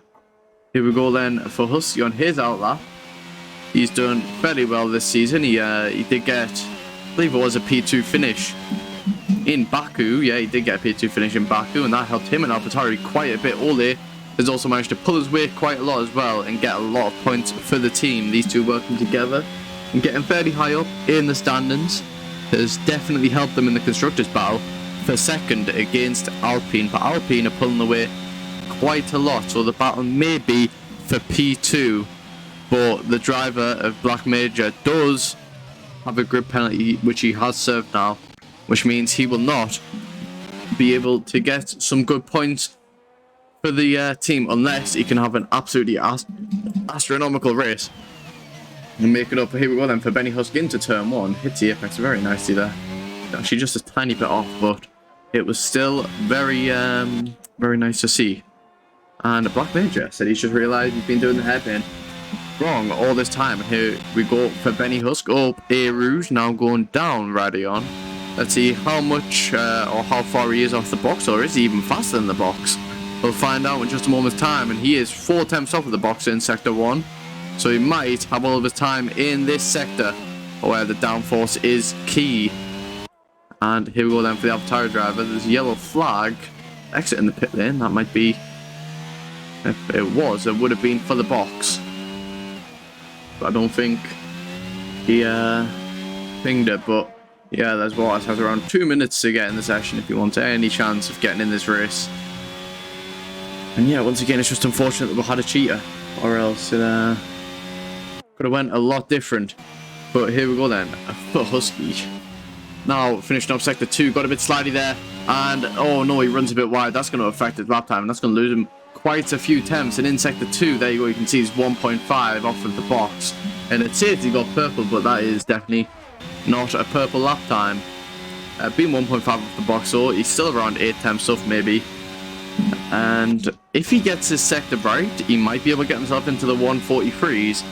here we go then for Husky on his outlap. He's done fairly well this season. He did get, I believe it was a P2 finish in Baku. Yeah, he did get a P2 finish in Baku, and that helped him and AlphaTauri quite a bit. Ole has also managed to pull his weight quite a lot as well and get a lot of points for the team. These two working together and getting fairly high up in the standings has definitely helped them in the constructors battle for second against Alpine, but Alpine are pulling away quite a lot, so the battle may be for P2, but the driver of Black Major does have a grid penalty which he has served now, which means he will not be able to get some good points for the team unless he can have an absolutely astronomical race and make it up. Here we go then for Benny Husk into turn 1. Hits the apex very nicely there. Actually just a tiny bit off, but it was still very very nice to see. And Black Major said he's just realised he's been doing the hairpin wrong all this time. And here we go for Benny Husk up A Rouge, now going down Radion. Let's see how much or how far he is off the box, or is he even faster than the box? We'll find out in just a moment's time, and he is 4 tenths off of the box in Sector 1. So he might have all of his time in this sector, where the downforce is key. And here we go then for the AlphaTauri driver. There's a yellow flag exiting the pit lane. That might be, if it was, it would have been for the box. But I don't think he pinged it, but yeah, Les Waters has around 2 minutes to get in the session if he wants any chance of getting in this race. And yeah, once again, it's just unfortunate that we had a cheater, or else it could have went a lot different. But here we go then for Husky. Now finishing up sector 2, got a bit slidey there, and oh no, he runs a bit wide. That's going to affect his lap time, and that's going to lose him quite a few tenths. And in sector 2, there you go, you can see he's 1.5 off of the box, and it says he got purple, but that is definitely not a purple lap time. Being 1.5 off the box, so he's still around 8 tenths off maybe. And if he gets his sector right, he might be able to get himself into the 143s.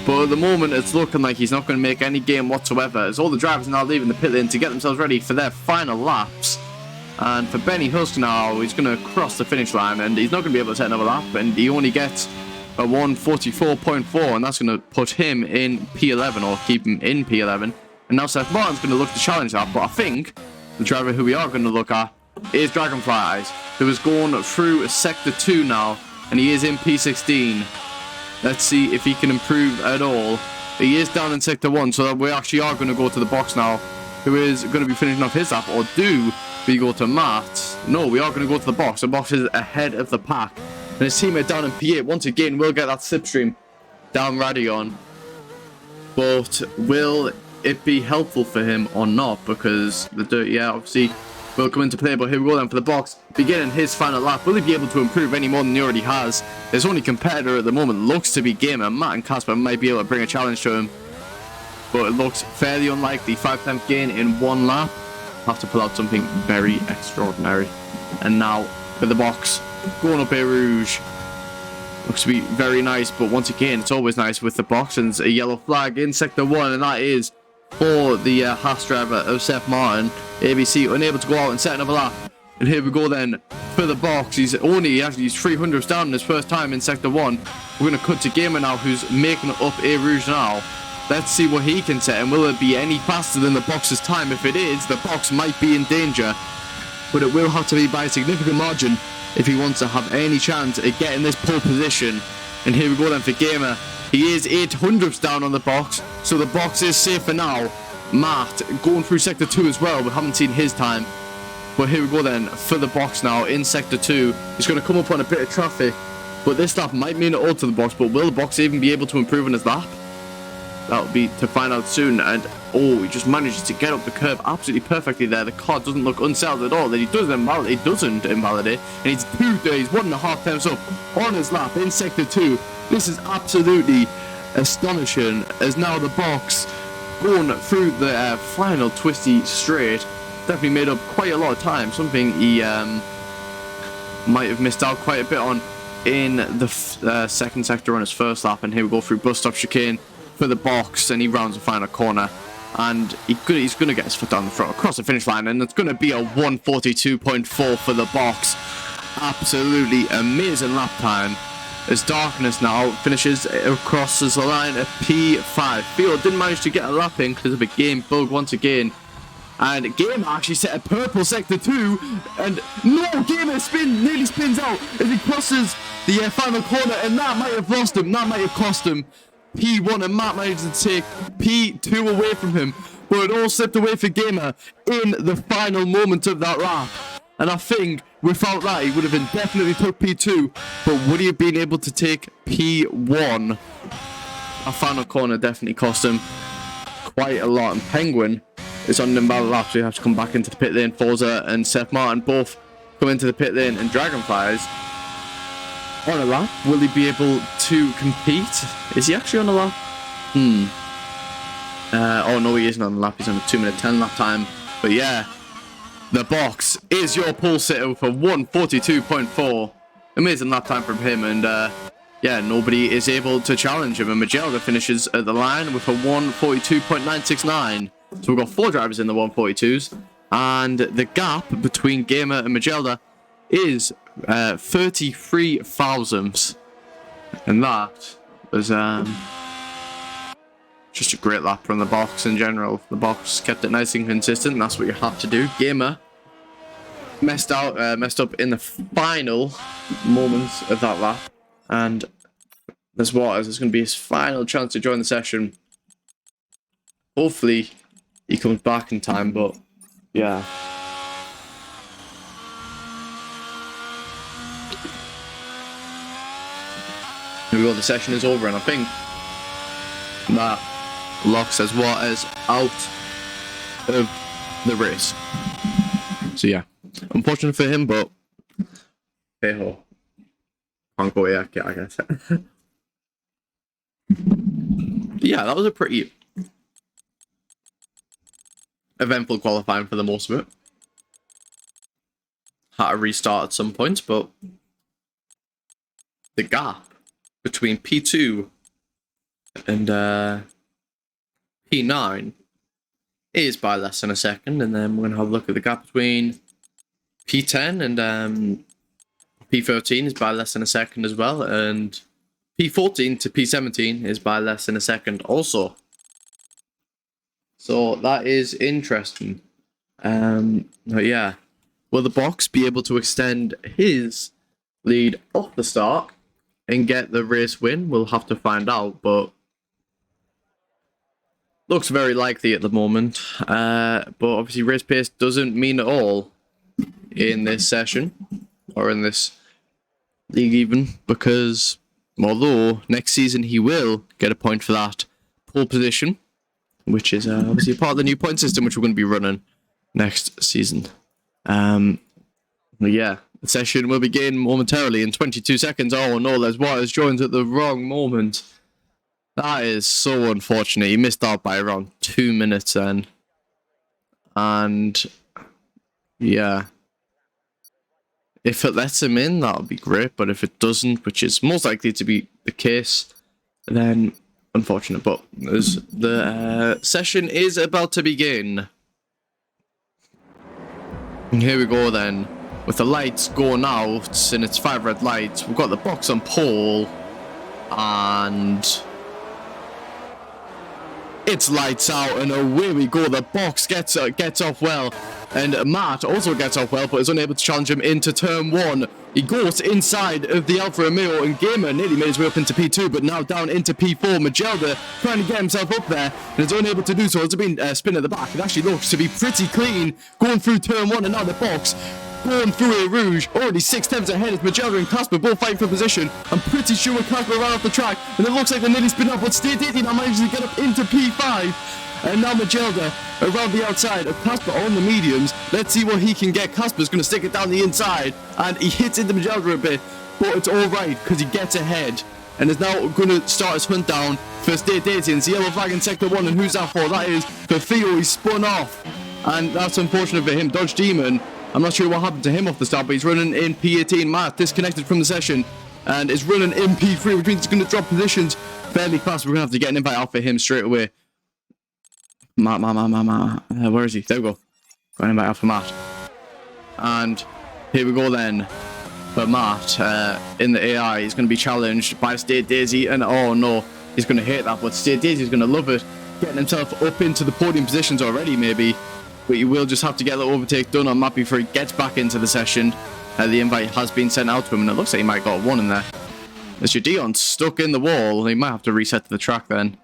But at the moment, it's looking like he's not going to make any gain whatsoever, as all the drivers are now leaving the pit lane to get themselves ready for their final laps. And for Benny Husk now, he's going to cross the finish line, and he's not going to be able to set another lap, and he only gets a 144.4, and that's going to put him in P11 or keep him in P11. And now Seth Martin's going to look to challenge that, but I think the driver who we are going to look at is Dragonfly Eyes, who has gone through Sector 2 now, and he is in P16. Let's see if he can improve at all. He is down in Sector 1, so we actually are going to go to the box now, who is going to be finishing off his lap, or do we go to Matt? No, we are going to go to the box. The box is ahead of the pack. And his teammate down in P8, once again, will get that slipstream down Radion. But will it be helpful for him or not? Because the dirt, yeah, obviously will come into play. But here we go then for the box. Beginning his final lap. Will he be able to improve any more than he already has? His only competitor at the moment looks to be Gamer. Matt and Casper might be able to bring a challenge to him. But it looks fairly unlikely. 5-10th gain in one lap. Have to pull out something very extraordinary. And now for the box. Going up Air Rouge. Looks to be very nice, but once again, it's always nice with the box. And a yellow flag in Sector 1, and that is for the Haas driver of Seth Martin. ABC unable to go out and set another lap. And here we go then for the box. He's 300s down in his first time in Sector 1. We're going to cut to Gamer now, who's making it up Air Rouge now. Let's see what he can set, and will it be any faster than the box's time? If it is, the box might be in danger, but it will have to be by a significant margin if he wants to have any chance at getting this pole position. And here we go then for Gamer. He is 800ths down on the box, so the box is safe for now. Matt going through Sector 2 as well. We haven't seen his time. But here we go then for the box now in Sector 2. He's going to come up on a bit of traffic, but this lap might mean it all to the box. But will the box even be able to improve on his lap? That'll be to find out soon. And oh, he just manages to get up the curve absolutely perfectly there. The car doesn't look unsettled at all. That he doesn't invalidate. And he's 1.5 times up on his lap in Sector 2. This is absolutely astonishing, as now the box going through the final twisty straight. Definitely made up quite a lot of time. Something he might have missed out quite a bit on in the second sector on his first lap. And here we go through bus stop chicane for the box, and he rounds the final corner, and he's going to get his foot down the front across the finish line, and it's going to be a 142.4 for the box. Absolutely amazing lap time, as Darkness now finishes across the line at P5. Field didn't manage to get a lap in because of a game bug once again, and Gamer actually set a purple Sector 2, and no, Gamer nearly spins out as he crosses the final corner, and that might have lost him, that might have cost him P1, and Matt managed to take P2 away from him, but it all slipped away for Gamer in the final moment of that lap. And I think without that he would have indefinitely took P2, but would he have been able to take P1? Our final corner definitely cost him quite a lot, and Penguin is on an invalid lap, so you have to come back into the pit lane. Forza and Seth Martin both come into the pit lane, and Dragonflies on a lap. Will he be able to compete? Is he actually on a lap? Oh no, he isn't on the lap. He's on a 2:10 lap time. But yeah, the box is your pole sitter for 142.4. Amazing lap time from him, and yeah, nobody is able to challenge him. And Magelda finishes at the line with a 142.969. So we've got 4 drivers in the 142s, and the gap between Gamer and Magelda is 33 thousandths, and that was just a great lap from the box in general. The box kept it nice and consistent, and that's what you have to do. Gamer messed up in the final moments of that lap, and there's going to be his final chance to join the session. Hopefully he comes back in time, but yeah. Here we go, the session is over, and I think that locks as Waters out of the race. So yeah, unfortunate for him, but hey ho, can't go yet, I guess. Yeah, that was a pretty eventful qualifying for the most of it. Had to restart at some points, but the gap between P2 and P9 is by less than a second, and then we're going to have a look at the gap between P10 and P13 is by less than a second as well, and P14 to P17 is by less than a second also. So that is interesting. But yeah. Will the box be able to extend his lead off the start and get the race win? We'll have to find out, but looks very likely at the moment. But obviously race pace doesn't mean at all in this session, or in this league even, because although next season he will get a point for that pole position, which is obviously part of the new point system which we're going to be running next season. But yeah, the session will begin momentarily in 22 seconds. Oh no, Les Waters joins at the wrong moment. That is so unfortunate. He missed out by around 2 minutes then. And yeah, if it lets him in, that would be great. But if it doesn't, which is most likely to be the case, then unfortunate. But as the session is about to begin. And here we go then. With the lights going out, and it's 5 red lights, we've got the box on pole, and it's lights out, and away we go. The box gets off well, and Matt also gets off well, but is unable to challenge him into turn 1. He goes inside of the Alfa Romeo, and Gamer nearly made his way up into P2, but now down into P4. Magelda trying to get himself up there, and is unable to do so. It's been spin at the back. It actually looks to be pretty clean going through turn 1, and now the box going through a Rouge, already 6 tenths ahead as Magelda and Casper both fighting for position. I'm pretty sure Casper ran off the track, and it looks like they're nearly spin up, but Stay Dating now manages to get up into P5. And now Magelda around the outside of Casper on the mediums. Let's see what he can get. Casper's going to stick it down the inside, and he hits into Magelda a bit, but it's alright because he gets ahead and is now going to start his hunt down for Stay Dating. It's the yellow flag in sector 1, and who's that for? That is for Theo. He's spun off, and that's unfortunate for him. Dodge Demon, I'm not sure what happened to him off the start, but he's running in P18. Matt disconnected from the session and is running in P3, which means he's going to drop positions fairly fast. We're going to have to get an invite out for him straight away. Matt. Where is he? There we go. Got an invite out for Matt. And here we go then. But Matt, in the AI, he's going to be challenged by State Daisy. And oh no, he's going to hate that. But State Daisy's going to love it. Getting himself up into the podium positions already, maybe. But you will just have to get the overtake done on Matt before he gets back into the session. The invite has been sent out to him, and it looks like he might got one in there. Is Gideon stuck in the wall? He might have to reset the track then.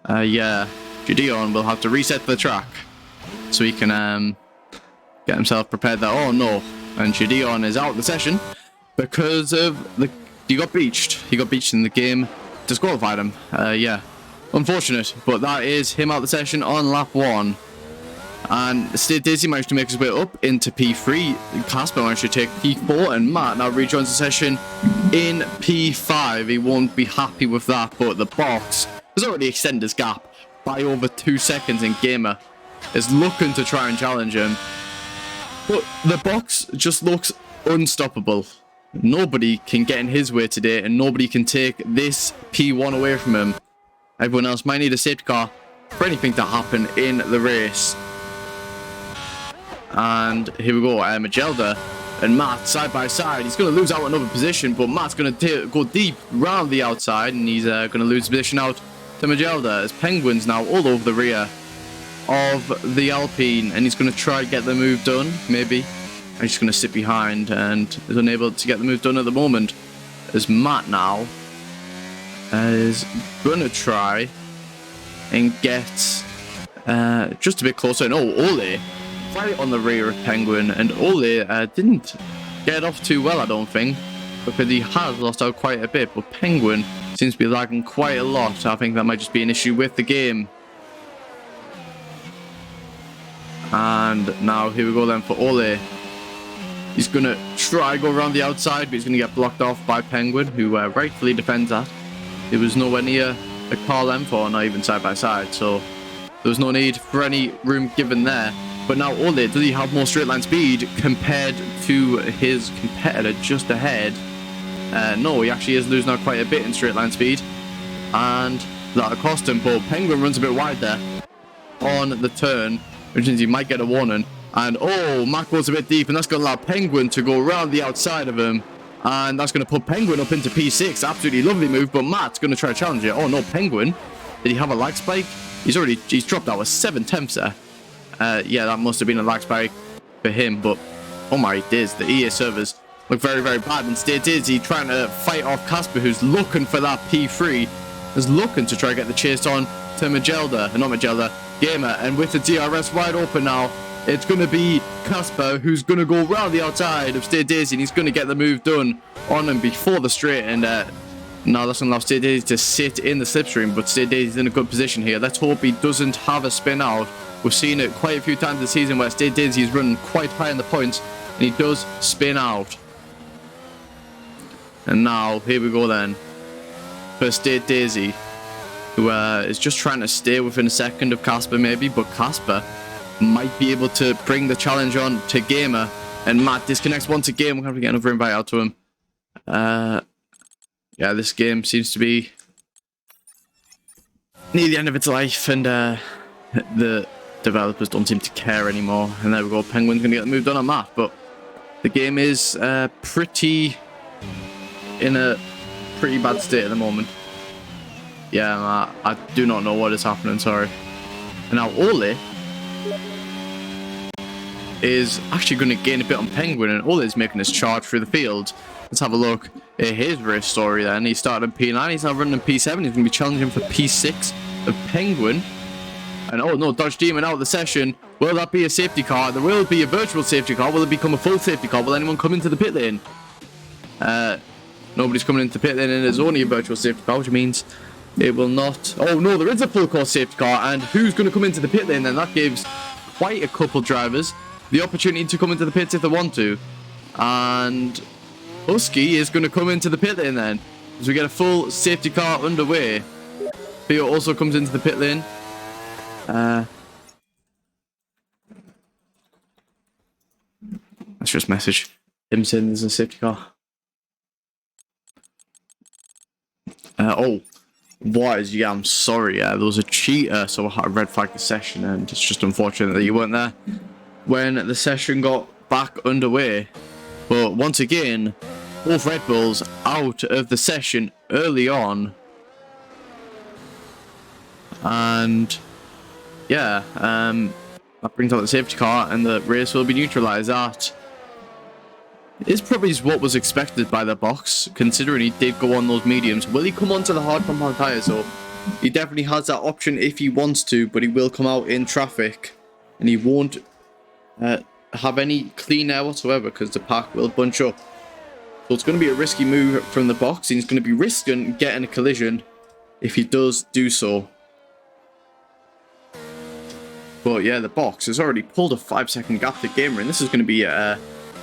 Yeah, Gideon will have to reset the track so he can get himself prepared there. Oh no, and Gideon is out of the session because of he got beached. He got beached in the game, disqualified him. Yeah, unfortunate, but that is him out of the session on lap 1. And State Daisy managed to make his way up into P3. Casper managed to take P4, and Matt now rejoins the session in P5. He won't be happy with that, but the box has already extended his gap by over 2 seconds, and Gamer is looking to try and challenge him. But the box just looks unstoppable. Nobody can get in his way today, and nobody can take this P1 away from him. Everyone else might need a safety car for anything to happen in the race. And here we go, Magelda and Matt side by side. He's going to lose out another position, but Matt's going to go deep round the outside, and he's going to lose position out to Magelda as Penguin's now all over the rear of the Alpine, and he's going to try and get the move done, maybe. And he's going to sit behind and is unable to get the move done at the moment, as Matt now is going to try and get just a bit closer. And oh, Ole right on the rear of Penguin, and Ole didn't get off too well, I don't think, because he has lost out quite a bit, but Penguin seems to be lagging quite a lot. I think that might just be an issue with the game. And now here we go then for Ole. He's going to try go around the outside, but he's going to get blocked off by Penguin, who rightfully defends that. It was nowhere near a car length or not even side by side, so there was no need for any room given there. But now Ole, does he have more straight line speed compared to his competitor just ahead? No, he actually is losing out quite a bit in straight line speed, and that'll cost him. But Penguin runs a bit wide there on the turn, which means he might get a warning. And oh, Matt goes a bit deep, and that's going to allow Penguin to go around the outside of him. And that's going to put Penguin up into P6. Absolutely lovely move, but Matt's going to try to challenge it. Oh no, Penguin. Did he have a lag spike? He's dropped out with 7 temps there. Yeah, that must have been a lag spike for him, but oh my days, the EA servers look very, very bad. Instead, is he trying to fight off Casper, who's looking for that P3, is looking to try to get the chase on to Magelda, not Magelda, Gamer, and with the DRS wide open now, it's going to be Casper who's going to go round the outside of Stay Daisy, and he's going to get the move done on him before the straight, and now that's going to allow Stay Daisy to sit in the slipstream, but Stay Daisy's in a good position here. Let's hope he doesn't have a spin out. We've seen it quite a few times this season where Stay Daisy is running quite high in the points, and he does spin out. And now, here we go then, for Stay Daisy, who is just trying to stay within a second of Casper maybe, but Casper might be able to bring the challenge on to Gamer, and Matt disconnects once again. We're going to get another invite out to him. Yeah, this game seems to be near the end of its life, and the developers don't seem to care anymore. And there we go, Penguin's going to get the move done on Matt, but the game is in a pretty bad state at the moment. Yeah, Matt, I do not know what is happening, sorry. And now Ole is actually going to gain a bit on Penguin, and Ole is making his charge through the field. Let's have a look at his race story then. He started in P9, he's now running in P7. He's going to be challenging for P6 of Penguin. And oh no, Dodge Demon out of the session. Will that be a safety car? There will be a virtual safety car. Will it become a full safety car? Will anyone come into the pit lane? Nobody's coming into the pit lane, and it's only a virtual safety car, which means it will not... Oh no, there is a full course safety car, and who's going to come into the pit lane then? That gives quite a couple drivers the opportunity to come into the pits if they want to. And Husky is going to come into the pit lane then, as we get a full safety car underway. Theo also comes into the pit lane. Let's just message him saying there's a safety car. Oh, boys, yeah, I'm sorry. There was a cheater, so I red flagged the session, and it's just unfortunate that you weren't there when the session got back underway. But once again, both Red Bulls out of the session early on. And yeah, that brings out the safety car, and the race will be neutralized. That is probably what was expected by the box, considering he did go on those mediums. Will he come onto the hard compound tyres though? He definitely has that option if he wants to, but he will come out in traffic, and he won't have any clean air whatsoever because the pack will bunch up. So it's going to be a risky move from the box. He's going to be risking getting a collision if he does do so. But yeah, the box has already pulled a 5-second gap to Gamer, and this is going to be a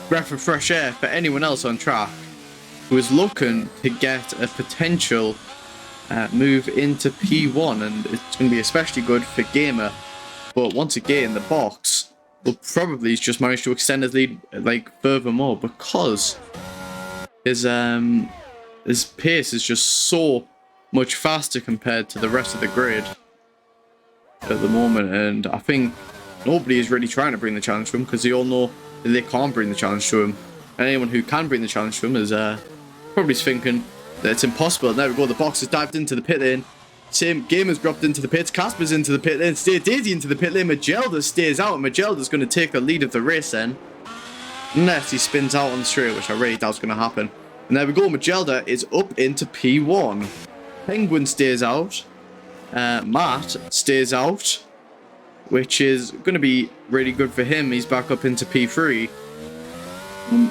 breath of fresh air for anyone else on track who is looking to get a potential move into P1, and it's going to be especially good for Gamer. But once again, the box will probably just manage to extend his lead like furthermore, because his pace is just so much faster compared to the rest of the grid at the moment, and I think nobody is really trying to bring the challenge to him because they all know that they can't bring the challenge to him, and anyone who can bring the challenge to him is probably thinking that it's impossible. And there we go, the box has dived into the pit lane. Same Gamer's dropped into the pits, Casper's into the pit lane, Stay Daisy into the pit lane, Magelda stays out. Magelda's going to take the lead of the race then, unless he spins out on the straight, which I really doubt is going to happen. And there we go, Magelda is up into P1. Penguin stays out. Matt stays out, which is going to be really good for him. He's back up into P3.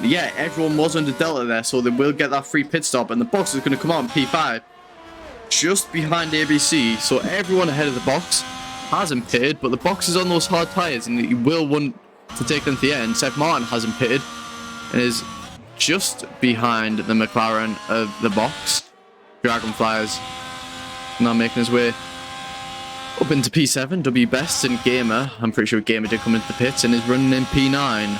Yeah, everyone was under Delta there, so they will get that free pit stop, and the box is going to come out in P5, just behind ABC. So everyone ahead of the box hasn't pitted, but the box is on those hard tyres, and he will want to take them to the end. Seth Martin hasn't pitted and is just behind the McLaren of the box. Dragonflies now making his way up into P7. W Best and Gamer, I'm pretty sure Gamer did come into the pits and is running in P9.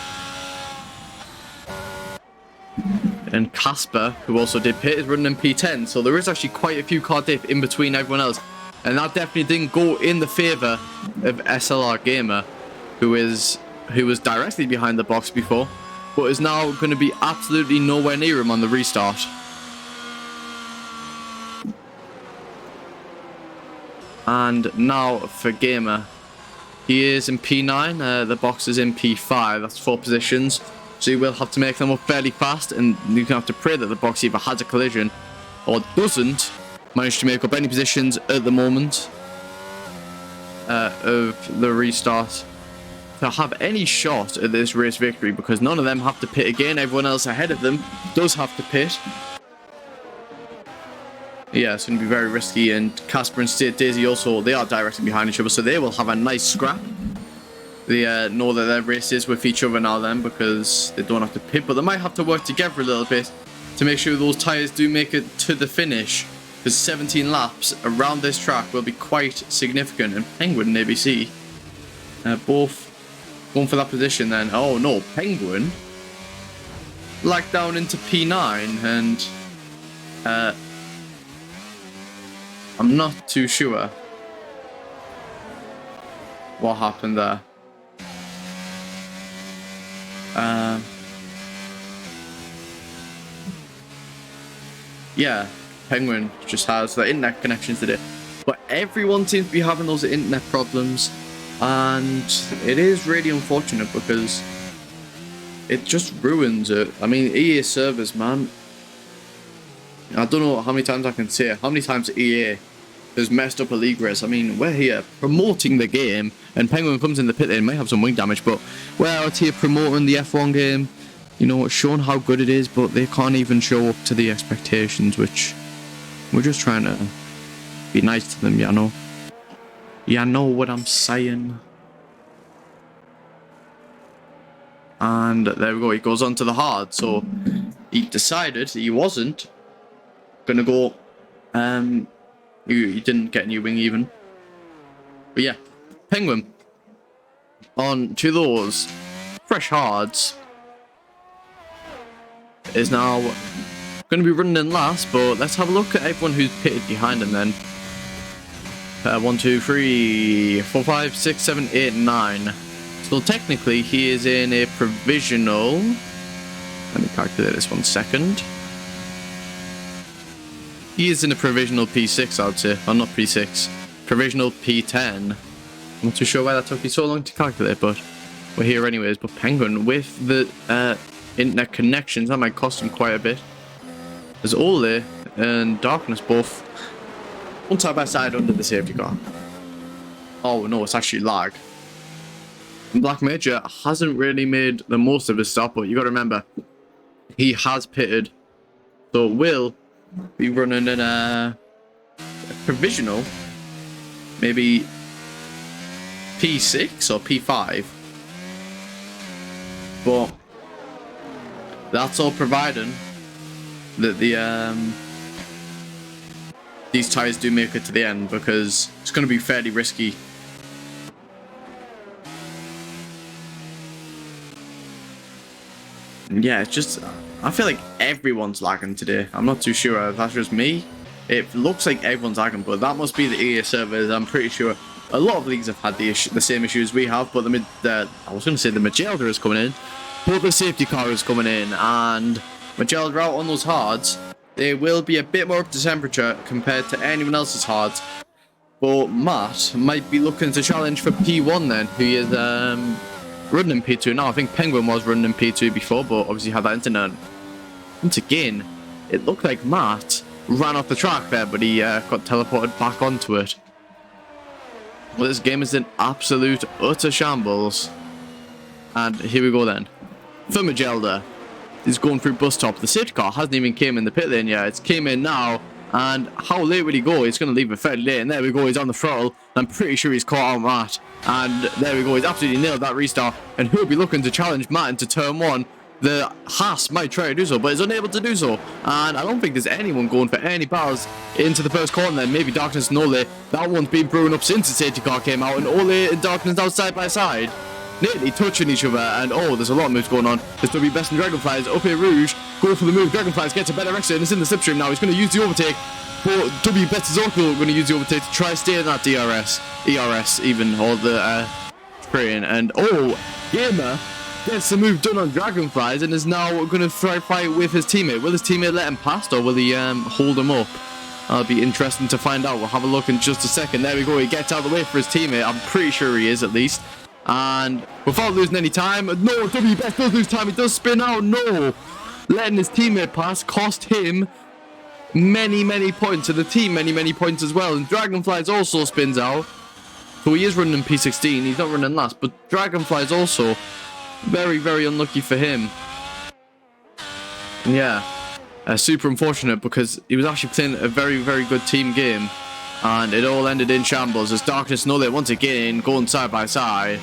And Casper, who also did pit, is running in P10. So there is actually quite a few car diff in between everyone else. And that definitely didn't go in the favour of SLR Gamer, who was directly behind the box before. but is now going to be absolutely nowhere near him on the restart. And now for Gamer. He is in P9, the box is in P5, that's 4 positions. So you will have to make them up fairly fast, and you can have to pray that the box either has a collision or doesn't manage to make up any positions at the moment of the restart to have any shot at this race victory, because none of them have to pit again. Everyone else ahead of them does have to pit. Yeah, it's going to be very risky, and Casper and State Daisy also, they are directly behind each other, so they will have a nice scrap. They know that their race is with each other now then, because they don't have to pit, but they might have to work together a little bit to make sure those tyres do make it to the finish, because 17 laps around this track will be quite significant. And Penguin and ABC both going for that position then. Oh no, Penguin lagged down into P9, and I'm not too sure what happened there. Yeah, Penguin just has the internet connections today, but everyone seems to be having those internet problems, and it is really unfortunate because it just ruins it. I mean, EA servers, man. I don't know how many times I can say it. How many times EA has messed up a league race? I mean, we're here promoting the game, and Penguin comes in the pit lane, might have some wing damage, but we're out here promoting the F1 game, you know, showing how good it is, but they can't even show up to the expectations, which we're just trying to be nice to them, you know. You know what I'm saying. And there we go, he goes on to the hard, so he decided he wasn't gonna go, he didn't get a new wing even. But yeah, Penguin on to those fresh hards is now going to be running in last, but let's have a look at everyone who's pitted behind him then. 1, 2, 3, 4, 5, 6, 7, 8, 9. So technically he is in a provisional. Let me calculate this 1 second. He is in a provisional P6, I would say. Or not P6. Provisional P10. I'm not too sure why that took me so long to calculate, but we're here anyways. But Penguin, with the internet connections, that might cost him quite a bit. There's Ole and Darkness both one side by side under the safety car. Oh no, it's actually lag. Black Major hasn't really made the most of his stop, but you got to remember, he has pitted. So will be running in a provisional, maybe P6 or P5. But that's all providing that the these tyres do make it to the end, because it's going to be fairly risky. Yeah, it's just, I feel like everyone's lagging today. I'm not too sure if that's just me. It looks like everyone's lagging, but that must be the EA servers. I'm pretty sure a lot of leagues have had the same issues we have, but I was going to say the Magelda is coming in, but the safety car is coming in, and Magelda out on those hards. They will be a bit more up to temperature compared to anyone else's hards. But Matt might be looking to challenge for P1 then, who is running in P2 now. I think Penguin was running in P2 before, but obviously had that incident. Once again, it looked like Matt ran off the track there, but he got teleported back onto it. Well, this game is an absolute utter shambles. And here we go then. For Magelda. He's going through bus top. The safety car hasn't even came in the pit lane yet. It's came in now. And how late would he go? He's going to leave it fairly late. And there we go. He's on the throttle. I'm pretty sure he's caught out Matt. And there we go. He's absolutely nailed that restart. And he'll be looking to challenge Matt into turn 1. The Haas might try to do so, but is unable to do so. And I don't think there's anyone going for any battles into the first corner then. Maybe Darkness and Ole. That one's been brewing up since the safety car came out. And Ole and Darkness now side by side, nearly touching each other. And oh, there's a lot of moves going on. There's W Best and Dragonflies up here. Rouge go for the move. Dragonflies gets a better exit and it's in the slipstream now. He's going to use the overtake, but W Best is also going to use the overtake to try to stay in that ERS even, or the train. And oh, Gamer gets the move done on Dragonflies and is now going to try fight with his teammate. Will his teammate let him past, or will he hold him up? That'll be interesting to find out. We'll have a look in just a second. There we go. He gets out of the way for his teammate. I'm pretty sure he is, at least. And without losing any time, no, WBS does lose time. He does spin out. No. Letting his teammate pass cost him many points. And the team many points as well. And Dragonflies also spins out. So he is running in P16. He's not running last. But Dragonflies also very unlucky for him. And yeah. Super unfortunate because he was actually playing a very good team game, and it all ended in shambles as Darkness and Ole once again going side by side.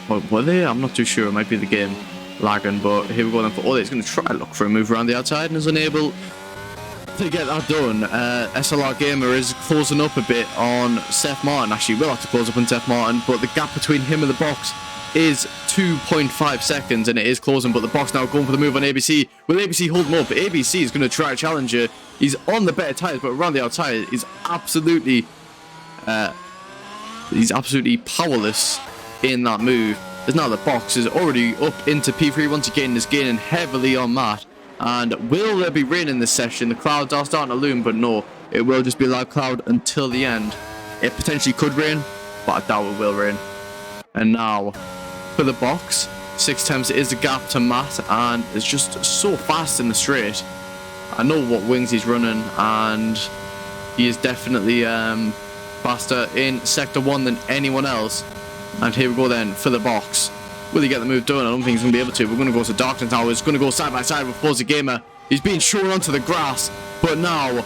What were they? I'm not too sure. It might be the game lagging, but here we go then for Ole. He's going to try to look for a move around the outside and is unable to get that done. SLR Gamer is closing up a bit on Seth Martin. Actually, will have to close up on Seth Martin, but the gap between him and the box is 2.5 seconds, and it is closing, but the box now going for the move on ABC. Will ABC hold him up? ABC is going to try to challenge it. He's on the better tires, but around the outside, he's absolutely powerless in that move. As now the box is already up into P3 once again, is gaining heavily on Matt. And will there be rain in this session? The clouds are starting to loom, but no, it will just be a light cloud until the end. It potentially could rain, but I doubt it will rain. And now for the box, 6 times is the gap to Matt, and it's just so fast in the straight. I know what wings he's running, and he is definitely faster in sector 1 than anyone else. And here we go then for the box. Will he get the move done? I don't think he's going to be able to. We're going to go to Darkness now. He's going to go side by side with Forza Gamer. He's being shown onto the grass, but now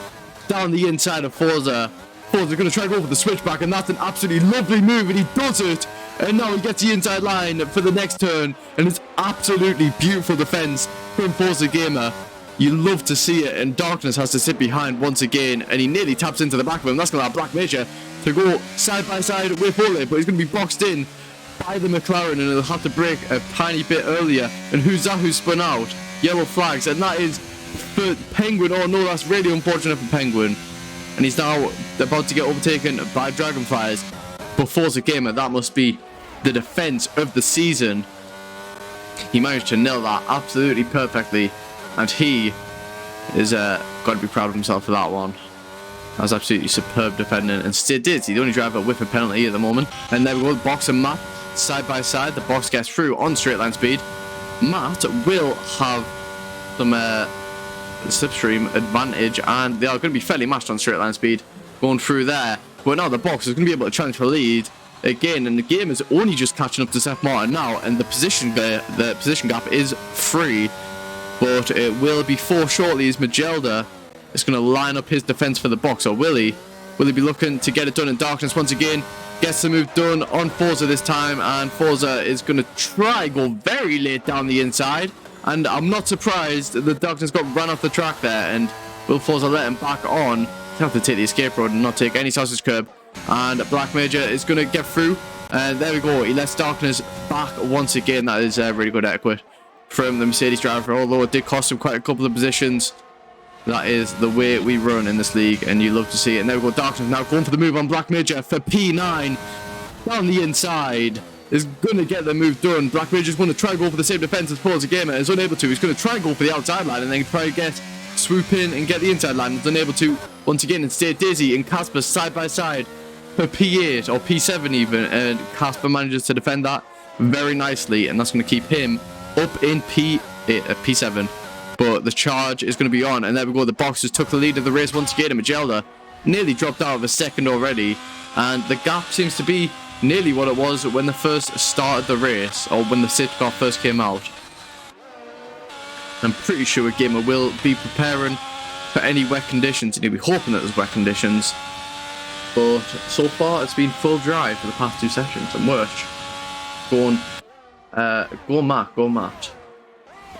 down the inside of Forza. Forza's going to try to go for the switchback, and that's an absolutely lovely move, and he does it. And now he gets the inside line for the next turn, and it's absolutely beautiful defense from Forza Gamer. You love to see it, and Darkness has to sit behind once again, and he nearly taps into the back of him. That's going to allow Black Major to go side by side with Ole, but he's going to be boxed in by the McLaren, and he'll have to brake a tiny bit earlier. And who's that who spun out? Yellow flags, and that is for Penguin. Oh no, that's really unfortunate for Penguin. And he's now about to get overtaken by Dragonflies. But Forza Gamer, that must be the defense of the season. He managed to nail that absolutely perfectly, and he is got to be proud of himself for that one. That was absolutely superb defending, and still did. He's the only driver with a penalty at the moment. And there we go, the box and Matt side by side. The box gets through on straight line speed. Matt will have some slipstream advantage, and they are going to be fairly matched on straight line speed going through there. But now the box is going to be able to challenge for lead again, and the game is only just catching up to Seth Martin now, and the position gap is 3, but it will be 4 shortly as Magelda is going to line up his defense for the box. Or will he be looking to get it done in Darkness once again? Gets the move done on Forza this time, and Forza is going to try go very late down the inside, and I'm not surprised that Darkness got run off the track there. And will Forza let him back on? He'll have to take the escape road and not take any sausage curb. And Black Major is going to get through, and there we go. He lets Darkness back once again. That is really good etiquette from the Mercedes driver, although it did cost him quite a couple of positions. That is the way we run in this league, and you love to see it. And there we go, Darkness now going for the move on Black Major for P9 down the inside. Is going to get the move done. Black Major's going to try and go for the same defense as Forza Gamer. Is unable to. He's going to try and go for the outside line and then try and get swoop in and get the inside line. Is unable to once again, and stay Dizzy and Casper side by side for P8 or P7 even, and Casper manages to defend that very nicely, and that's going to keep him up in P7. But the charge is going to be on, and there we go. The Boxers took the lead of the race once again, and Magelda nearly dropped out of a second already, and the gap seems to be nearly what it was when they first started the race, or when the safety car first came out. I'm pretty sure a gamer will be preparing for any wet conditions, and he'll be hoping that there's wet conditions. But so far, it's been full dry for the past 2 sessions, and Wirch go Matt.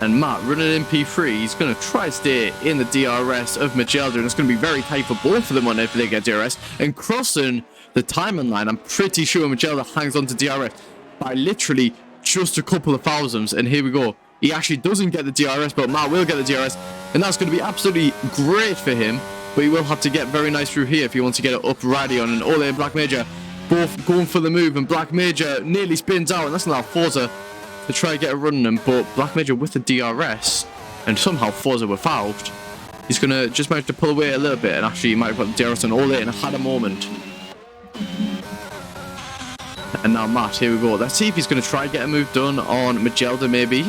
And Matt running in P3, he's going to try to stay in the DRS of Magelda, and it's going to be very tight for both of them if they get DRS. And crossing the timing line, I'm pretty sure Magelda hangs on to DRS by literally just a couple of thousandths. And here we go. He actually doesn't get the DRS, but Matt will get the DRS, and that's going to be absolutely great for him. But he will have to get very nice through here if he wants to get it up ready on. And Ole and Black Major both going for the move, and Black Major nearly spins out, and that's going to allow Forza to try and get a run on him, but Black Major with the DRS, and somehow Forza were fouled. He's going to just manage to pull away a little bit, and actually he might have got the DRS on all in and had a moment. And now Matt, here we go. Let's see if he's going to try and get a move done on Magelda, maybe.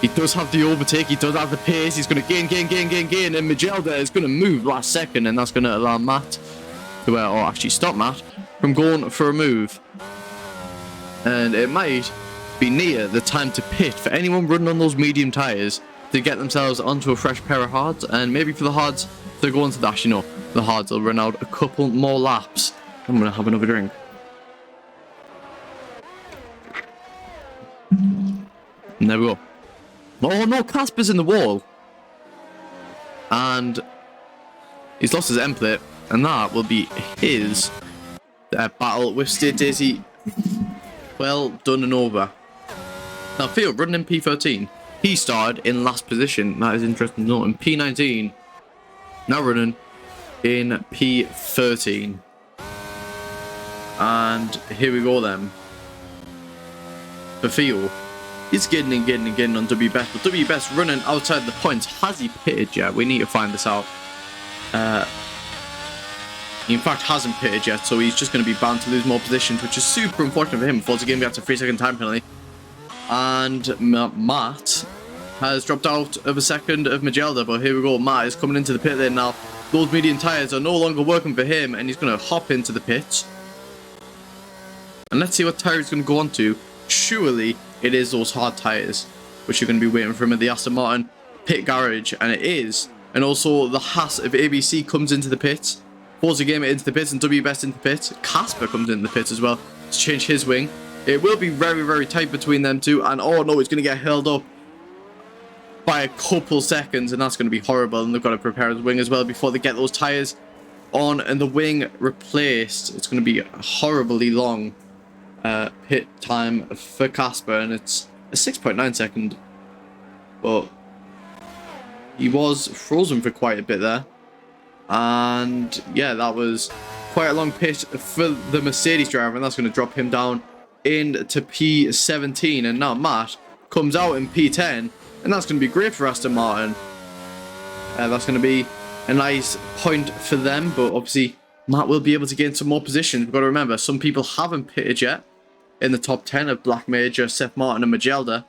He does have the overtake, he does have the pace, he's going to gain, and Magelda is going to move last second, and that's going to allow Matt to, or actually stop Matt from going for a move. And it might be near the time to pit for anyone running on those medium tyres to get themselves onto a fresh pair of hards, and maybe for the hards to go into that, you know, the hards will run out a couple more laps. I'm going to have another drink. And there we go. Oh no, Casper's in the wall. And he's lost his end plate, and that will be his battle with State Daisy. Well done and over. Now Theo running in P13. He started in last position. That is interesting to note. In P19. Now running in P13. And here we go then. For Theo. He's getting on WBest, but WBest running outside the points. Has he pitted yet? We need to find this out. He in fact hasn't pitted yet, so he's just going to be bound to lose more positions, which is super unfortunate for him. Forza game gets a 3-second time penalty. And Matt has dropped out of a second of Magelda, but here we go. Matt is coming into the pit lane now. Those medium tyres are no longer working for him, and he's going to hop into the pits. And let's see what tyre he's going to go on to. Surely it is those hard tyres, which are going to be waiting for him at the Aston Martin pit garage, and it is. And also the Haas of ABC comes into the pits. Forza Gamer into the pits, and WBest into the pits. Casper comes into the pits as well to change his wing. It will be very, very tight between them two, and oh no, it's going to get held up by a couple seconds, and that's going to be horrible. And they've got to prepare his wing as well before they get those tyres on and the wing replaced. It's going to be a horribly long pit time for Casper, and it's a 6.9 second, but he was frozen for quite a bit there. And yeah, that was quite a long pit for the Mercedes driver, and that's going to drop him down into P17. And now Matt comes out in P10, and that's going to be great for Aston Martin. That's going to be a nice point for them, but obviously Matt will be able to gain some more positions. We've got to remember, some people haven't pitted yet in the top 10 of Black Major, Seth Martin and Magelda.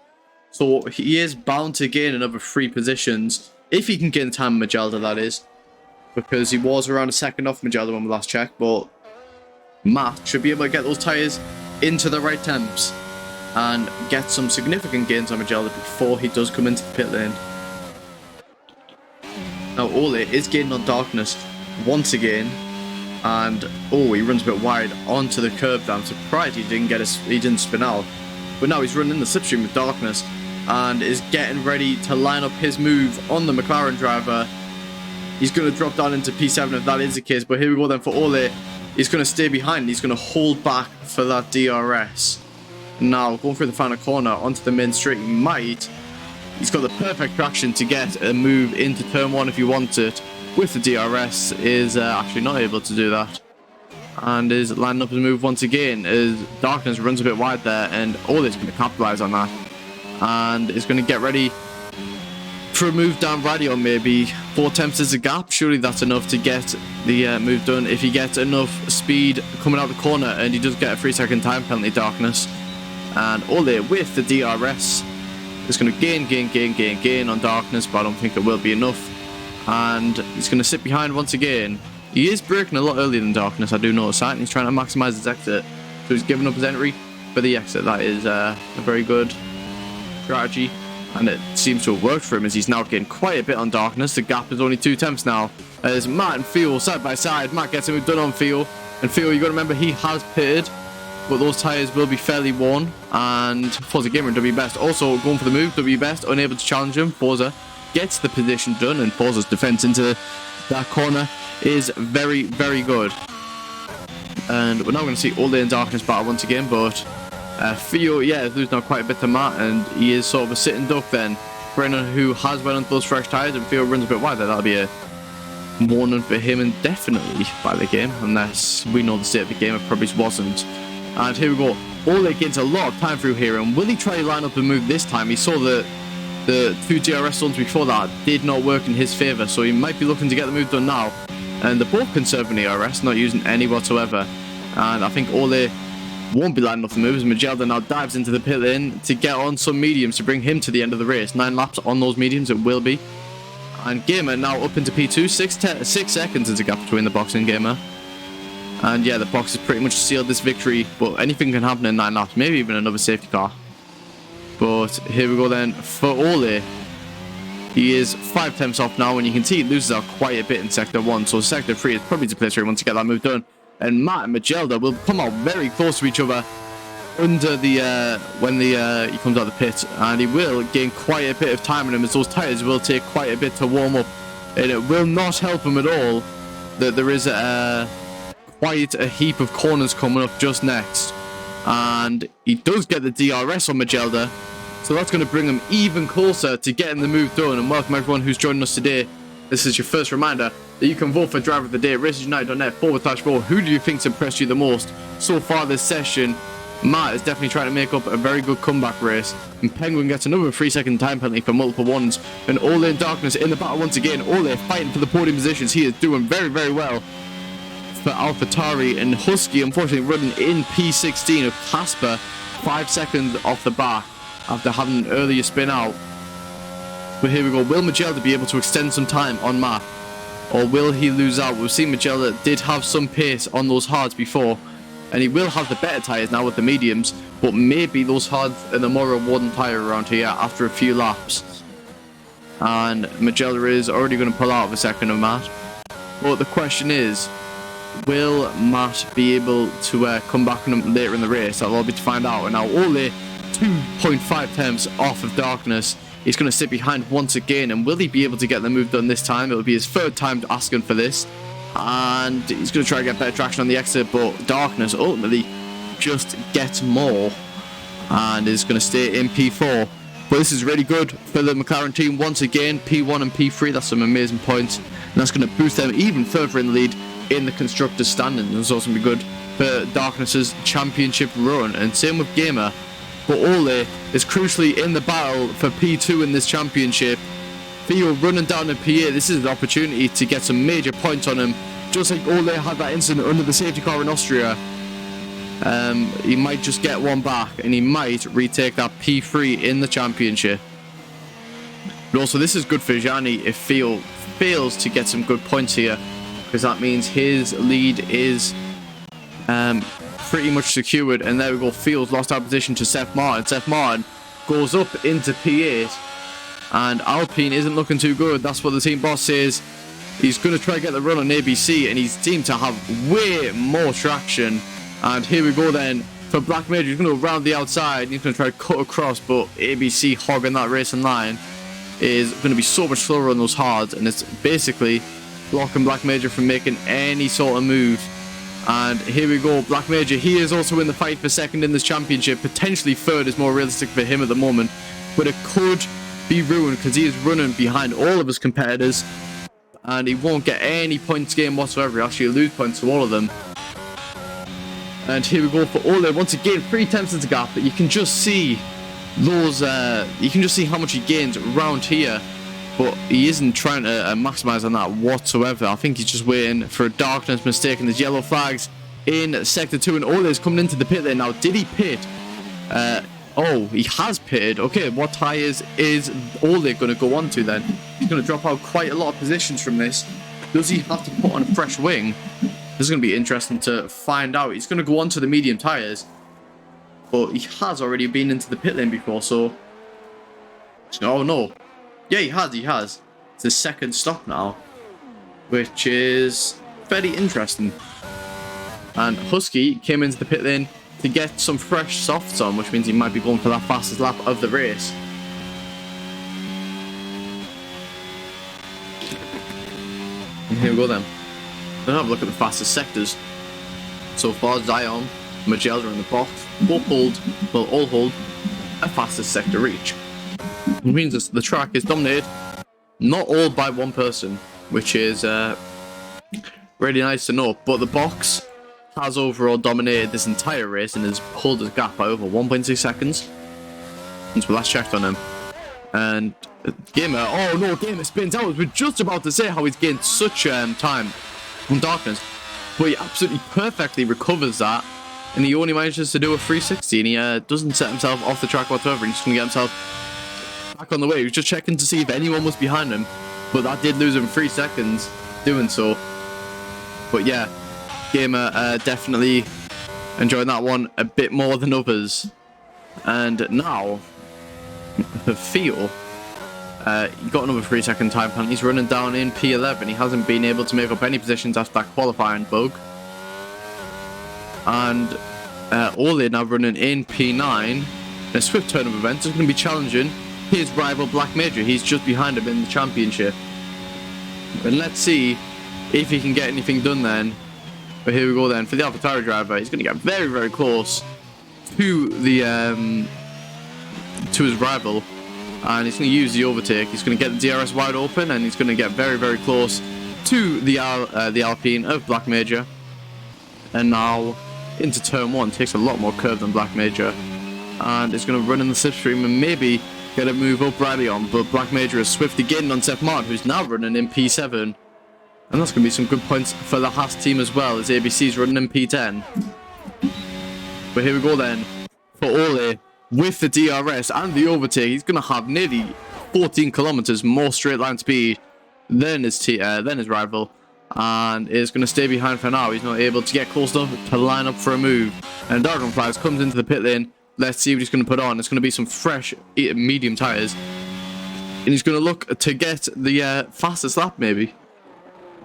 So he is bound to gain another 3 positions, if he can gain time with Magelda, that is. Because he was around a second off Magelda when we last checked, but Matt should be able to get those tyres into the right temps and get some significant gains on Magelda before he does come into the pit lane. Now Ole is gaining on Darkness once again. And oh, he runs a bit wide onto the curb. I'm surprised he didn't spin out. But now he's running the slipstream with Darkness and is getting ready to line up his move on the McLaren driver. He's going to drop down into P7 if that is the case. But here we go then for Ole. He's going to stay behind. He's going to hold back for that DRS. Now going through the final corner onto the main straight. He's got the perfect traction to get a move into turn 1 if you want it. With the DRS, is actually not able to do that, and is lining up his move once again as Darkness runs a bit wide there, and Ole is going to capitalize on that, and is going to get ready for a move down radio. Maybe 4 attempts is a gap. Surely that's enough to get the move done if he gets enough speed coming out the corner, and he does get a 3-second time penalty. Darkness, and Ole with the DRS is going to gain on Darkness, but I don't think it will be enough. And he's going to sit behind once again. He is braking a lot earlier than Darkness, I do notice that, and he's trying to maximise his exit. So he's giving up his entry for the exit. That is a very good strategy, and it seems to have worked for him as he's now getting quite a bit on Darkness. The gap is only 2 attempts now. As Matt and Theo side by side. Matt gets him done on Theo. And Theo, you got to remember, he has pitted, but those tyres will be fairly worn. And Forza Gamer and WBest also going for the move. WBest unable to challenge him. Forza gets the position done, and Forza's defense into that corner is very, very good. And we're now going to see Ole and Darkness battle once again, but Theo, yeah, is losing out quite a bit to Matt, and he is sort of a sitting duck then. Brennan, who has went onto those fresh tyres, and Theo runs a bit wide there. That'll be a warning for him indefinitely by the game, unless we know the state of the game. It probably wasn't. And here we go. Ole gains a lot of time through here, and will he try to line up the move this time? He saw the two DRS zones before that did not work in his favour, so he might be looking to get the move done now. And they're both conserving ERS, not using any whatsoever. And I think Ole won't be lining up the moves. Magelda now dives into the pit lane to get on some mediums to bring him to the end of the race. 9 laps on those mediums it will be. And Gamer now up into P2. 6 seconds is a gap between the box and Gamer. And yeah, the box has pretty much sealed this victory, but anything can happen in 9 laps, maybe even another safety car. But here we go then for Ole. He is 5 tenths off now, and you can see he loses out quite a bit in Sector 1, so Sector 3 is probably the place where he wants to get that move done. And Matt and Magelda will come out very close to each other under the when he comes out of the pit, and he will gain quite a bit of time on him, as those tyres will take quite a bit to warm up, and it will not help him at all that there is quite a heap of corners coming up just next. And he does get the DRS on Magelda, so that's going to bring him even closer to getting the move done. And welcome everyone who's joining us today. This is your first reminder that you can vote for Driver of the Day at raceunited.net/vote. Who do you think's impressed you the most so far this session? Matt is definitely trying to make up a very good comeback race, and Penguin gets another 3-second time penalty for multiple ones. And Ole in darkness in the battle once again. Ole fighting for the podium positions. He is doing very, very well for AlphaTauri, and Husky unfortunately running in P16 with Casper 5 seconds off the back after having an earlier spin out. But here we go. Will Magelda be able to extend some time on Matt, or will he lose out? We've seen Magelda did have some pace on those hards before, and he will have the better tyres now with the mediums, but maybe those hards are the more rewarding tyre around here after a few laps. And Magelda is already going to pull out of a second of Matt. But the question is, will Matt be able to come back on him later in the race? That'll all be to find out. And now Ole 2.5 tenths off of darkness. He's going to sit behind once again, and will he be able to get the move done this time? It'll be his third time asking for this, and he's going to try to get better traction on the exit, but darkness ultimately just gets more and is going to stay in P4. But this is really good for the McLaren team once again. P1 and P3, that's some amazing points, and that's going to boost them even further in the lead in the constructors standing. It's also going to be good for Darkness's championship run, and same with Gamer. But Ole is crucially in the battle for P2 in this championship. Theo running down to P8. This is an opportunity to get some major points on him, just like Ole had that incident under the safety car in Austria. He might just get one back, and he might retake that P3 in the championship. But also, this is good for Gianni if Theo fails to get some good points here, because that means his lead is pretty much secured. And there we go. Theo's lost our position to Seth Martin. Seth Martin goes up into P8, and Alpine isn't looking too good. That's what the team boss says. He's going to try to get the run on ABC, and he seems to have way more traction. And here we go then for Black Major. He's going to go around the outside, and he's going to try to cut across, but ABC hogging that racing line is going to be so much slower on those hards, and it's basically blocking Black Major from making any sort of move. And here we go, Black Major, he is also in the fight for second in this championship. Potentially third is more realistic for him at the moment, but it could be ruined because he is running behind all of his competitors, and he won't get any points gained whatsoever. He'll actually lose points to all of them. And here we go for Ole once again, 3 tenths into gap, but you can just see those you can just see how much he gains around here, but he isn't trying to maximize on that whatsoever. I think he's just waiting for a Darkness mistake, and there's yellow flags in sector 2, and Ole is coming into the pit there now. Did he pit? Oh, he has pitted. Okay, what tyres is Ole going to go on to then? He's going to drop out quite a lot of positions from this. Does he have to put on a fresh wing? This is going to be interesting to find out. He's going to go on to the medium tyres, but he has already been into the pit lane before, so... Oh no. Yeah, he has. It's his second stop now, which is very interesting. And Husky came into the pit lane to get some fresh softs on, which means he might be going for that fastest lap of the race. And here we go then. Let's have a look at the fastest sectors. So far, Zion, Magelda in the box, all hold a fastest sector reach. It means the track is dominated not all by one person, which is really nice to know, but the box has overall dominated this entire race and has pulled his gap by over 1.6 seconds since we last checked on him. And Gamer, oh no, Gamer spins out. We're just about to say how he's gained such time from Darkness, but he absolutely perfectly recovers that, and he only manages to do a 360, and he doesn't set himself off the track whatsoever, and he's just going to get himself back on the way. He was just checking to see if anyone was behind him, but that did lose him 3 seconds doing so. But yeah, Gamer definitely enjoying that one a bit more than others. And now, for Theo, he got another 3 second time penalty. He's running down in P11. He hasn't been able to make up any positions after that qualifying bug. And Ole now running in P9. In a swift turn of events is going to be challenging his rival Black Major. He's just behind him in the championship. And let's see if he can get anything done then. But here we go then for the AlphaTauri driver. He's going to get very, very close to the to his rival, and he's going to use the overtake. He's going to get the DRS wide open, and he's going to get very, very close to the Alpine of Black Major. And now into turn 1. Takes a lot more curve than Black Major, and it's going to run in the slipstream and maybe get a move up Riley on. But Black Major is swiftly getting on Seth Martin, who's now running in P7. And that's going to be some good points for the Haas team as well, as ABC's running in P10. But here we go then for Ole with the DRS and the overtake. He's going to have nearly 14 kilometers more straight line speed than his rival, and is going to stay behind for now. He's not able to get close enough to line up for a move. And Dragonflies comes into the pit lane. Let's see what he's going to put on. It's going to be some fresh medium tires, and he's going to look to get the fastest lap maybe.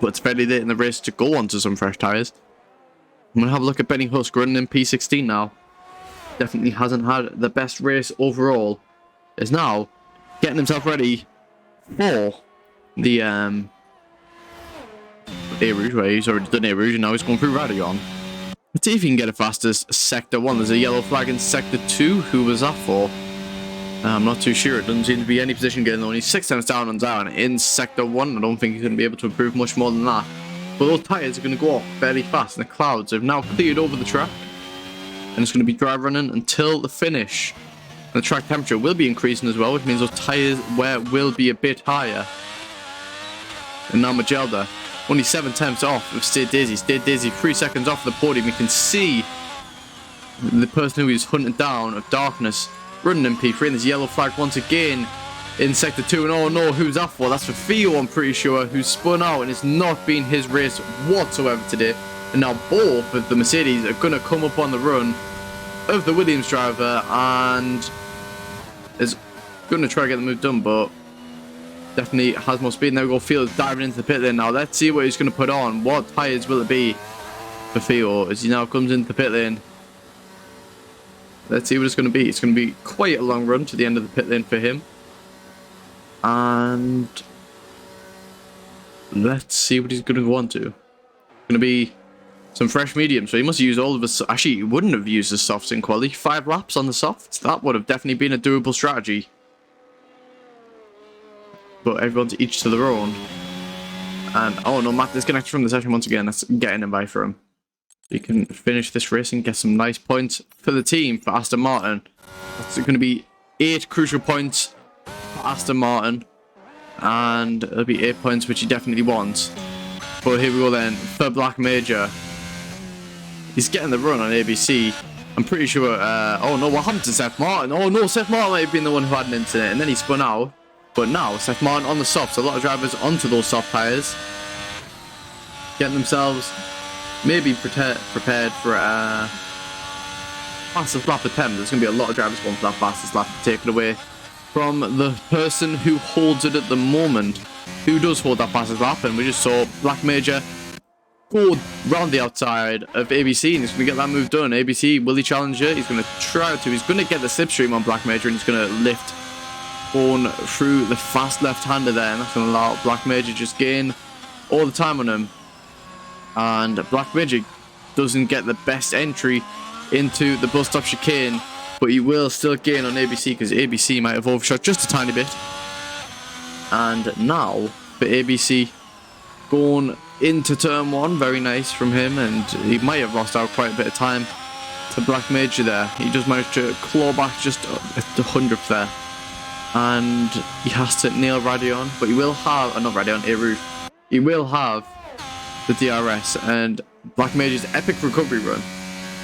But it's fairly late in the race to go onto some fresh tires. I'm going to have a look at Benny Husk running in P16 now. Definitely hasn't had the best race overall. Is now getting himself ready for the A Rouge, where he's already done A Rouge, and now he's going through Radion. Let's see if he can get it fastest. Sector 1, there's a yellow flag in Sector 2. Who was that for? I'm not too sure. It doesn't seem to be any position getting only 6 times down and down in Sector 1. I don't think he's going to be able to improve much more than that. But those tyres are going to go off fairly fast, and the clouds have now cleared over the track. And it's going to be dry running until the finish. And the track temperature will be increasing as well, which means those tyres will be a bit higher. And now Magelda, only 7 tenths off of Stay Daisy. Stay Daisy 3 seconds off the podium. You can see the person who is hunting down of Darkness running in P3, and there's yellow flag once again in Sector 2. And oh no, who's that for? That's for Theo, I'm pretty sure, who's spun out, and it's not been his race whatsoever today. And now both of the Mercedes are going to come up on the run of the Williams driver, and is going to try to get the move done, but definitely has more speed. Now we go Fields diving into the pit lane now. Let's see what he's going to put on. What tyres will it be for Theo as he now comes into the pit lane? Let's see what it's going to be. It's going to be quite a long run to the end of the pit lane for him. And let's see what he's going to go on to. It's going to be some fresh medium. So he must use all of his... Actually, he wouldn't have used his softs in quali. 5 laps on the softs. That would have definitely been a doable strategy. But everyone's each to their own. And, oh no, Matt disconnected from the session once again. Let's get an invite for him. You can finish this race and get some nice points for the team, for Aston Martin. That's going to be 8 crucial points for Aston Martin. And it'll be 8 points, which he definitely wants. But here we go then, for Black Major. He's getting the run on ABC. I'm pretty sure, oh no, what happened to Seth Martin? Oh no, Seth Martin might have been the one who had an incident, and then he spun out. But now, Seth Martin on the softs. A lot of drivers onto those soft tyres. Getting themselves maybe prepared for a fastest lap attempt. There's going to be a lot of drivers going for that fastest lap to take it away from the person who holds it at the moment. Who does hold that fastest lap? And we just saw Black Major go round the outside of ABC, and he's going to get that move done. ABC, will he challenge it? He's going to try to. He's going to get the slipstream on Black Major, and he's going to lift going through the fast left-hander there, and that's going to allow Black Major just gain all the time on him. And Black Major doesn't get the best entry into the bus stop chicane, but he will still gain on ABC because ABC might have overshot just a tiny bit. And now for ABC going into turn 1. Very nice from him, and he might have lost out quite a bit of time to Black Major there. He just managed to claw back just at the 100th there. And he has to nail Radion, but he will have, not Radion, Eru. He will have the DRS, and Black Major's epic recovery run.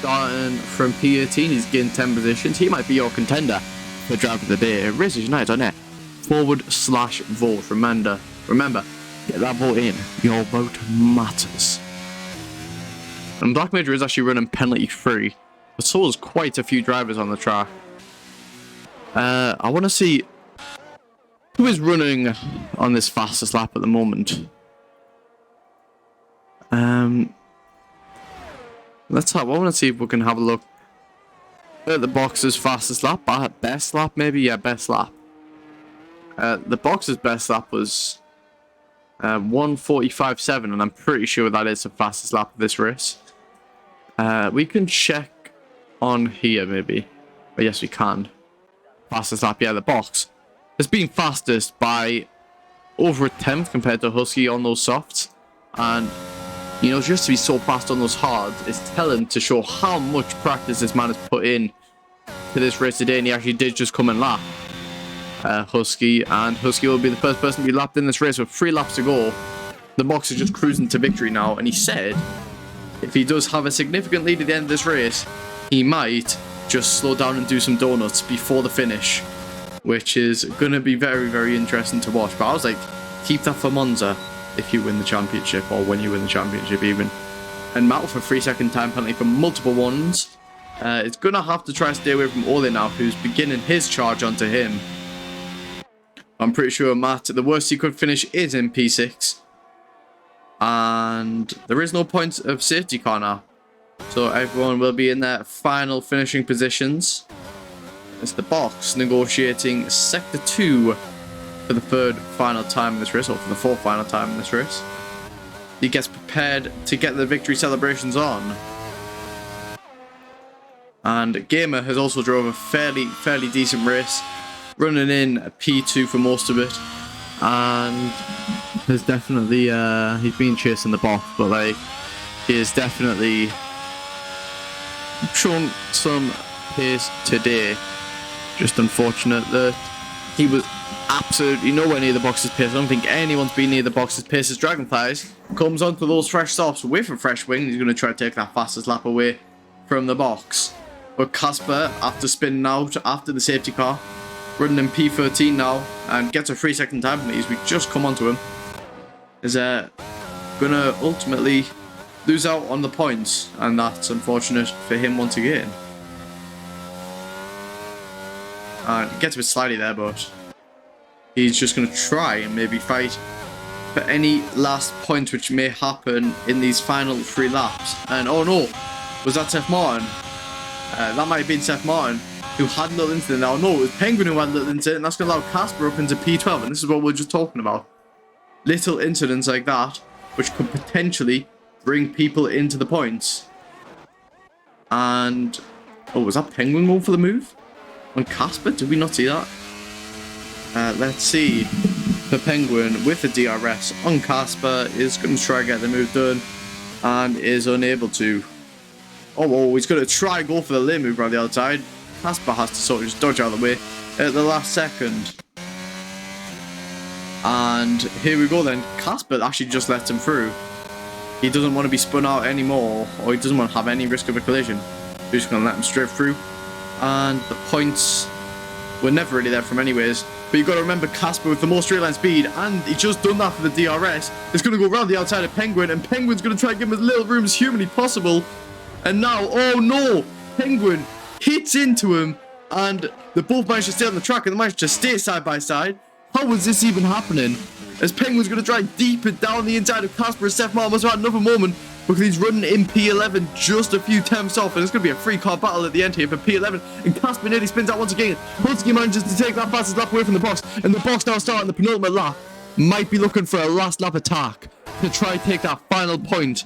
Starting from P18, he's gained 10 positions. He might be your contender for Driver of the Day. RacersUnited.net/vote. Remember, get that vote in. Your vote matters. And Black Major is actually running penalty free, but so is quite a few drivers on the track. I want to see who is running on this fastest lap at the moment. Let's have. I want to see if we can have a look at the box's fastest lap. Best lap, maybe. Yeah, best lap. The box's best lap was 1:45.7, and I'm pretty sure that is the fastest lap of this race. We can check on here, maybe. Oh, yes, we can. Fastest lap, yeah, the box has been fastest by over a 10th compared to Husky on those softs, and you know, just to be so fast on those hards is telling to show how much practice this man has put in to this race today, and he actually did just come and lap Husky, and Husky will be the first person to be lapped in this race with 3 laps to go. The box is just cruising to victory now, and he said if he does have a significant lead at the end of this race, he might just slow down and do some donuts before the finish, which is going to be very, very interesting to watch. But I was like, keep that for Monza if you win the championship, or when you win the championship even. And Matt with a 3-second time penalty for multiple ones. It's going to have to try and stay away from Ole now, who's beginning his charge onto him. I'm pretty sure Matt, the worst he could finish is in P6. And there is no point of safety car now. So everyone will be in their final finishing positions. It's the box negotiating Sector 2 for the 3rd final time in this race, or for the 4th final time in this race. He gets prepared to get the victory celebrations on. And Gamer has also drove a fairly decent race, running in a P2 for most of it, and has definitely he's been chasing the box, but like he has definitely shown some pace today. Just unfortunate that he was absolutely nowhere near the box's pace. I don't think anyone's been near the box's pace as Dragonflies comes onto those fresh softs with a fresh wing. He's going to try to take that fastest lap away from the box. But Casper, after spinning out after the safety car, running in P13 now, and gets a 3-second time penalty as we just come onto him, is going to ultimately lose out on the points, and that's unfortunate for him once again. And gets a bit slidey there, but he's just going to try and maybe fight for any last points which may happen in these final 3 laps. And oh no, was that Seth Martin? That might have been Seth Martin who had a little incident. Now no, it was Penguin who had a little incident, and that's going to allow Casper up into P12, and this is what we're just talking about. Little incidents like that which could potentially bring people into the points. And oh, was that Penguin going for the move on Casper? Did we not see that? Let's see. The Penguin with the DRS on Casper is going to try and get the move done, and is unable to. Oh, he's going to try and go for the lane move around the outside. Casper has to sort of just dodge out of the way at the last second. And here we go then. Casper actually just lets him through. He doesn't want to be spun out anymore, or he doesn't want to have any risk of a collision. We're just going to let him straight through. And the points were never really there from anyways. But you've got to remember Casper with the more straight line speed, and he just done that for the DRS. It's going to go around the outside of Penguin, and Penguin's going to try and give him as little room as humanly possible. And now, oh no, Penguin hits into him, and they both managed to stay on the track, and they managed to stay side by side. How was this even happening? As Penguin's going to try and deep it down the inside of Casper, and Seth Martin must have had another moment, because he's running in P11 just a few tenths off, and it's going to be a 3-car battle at the end here for P11, and Casper nearly spins out once again. Husky manages to take that fastest lap away from the box, and the box now starting the penultimate lap. Might be looking for a last lap attack to try and take that final point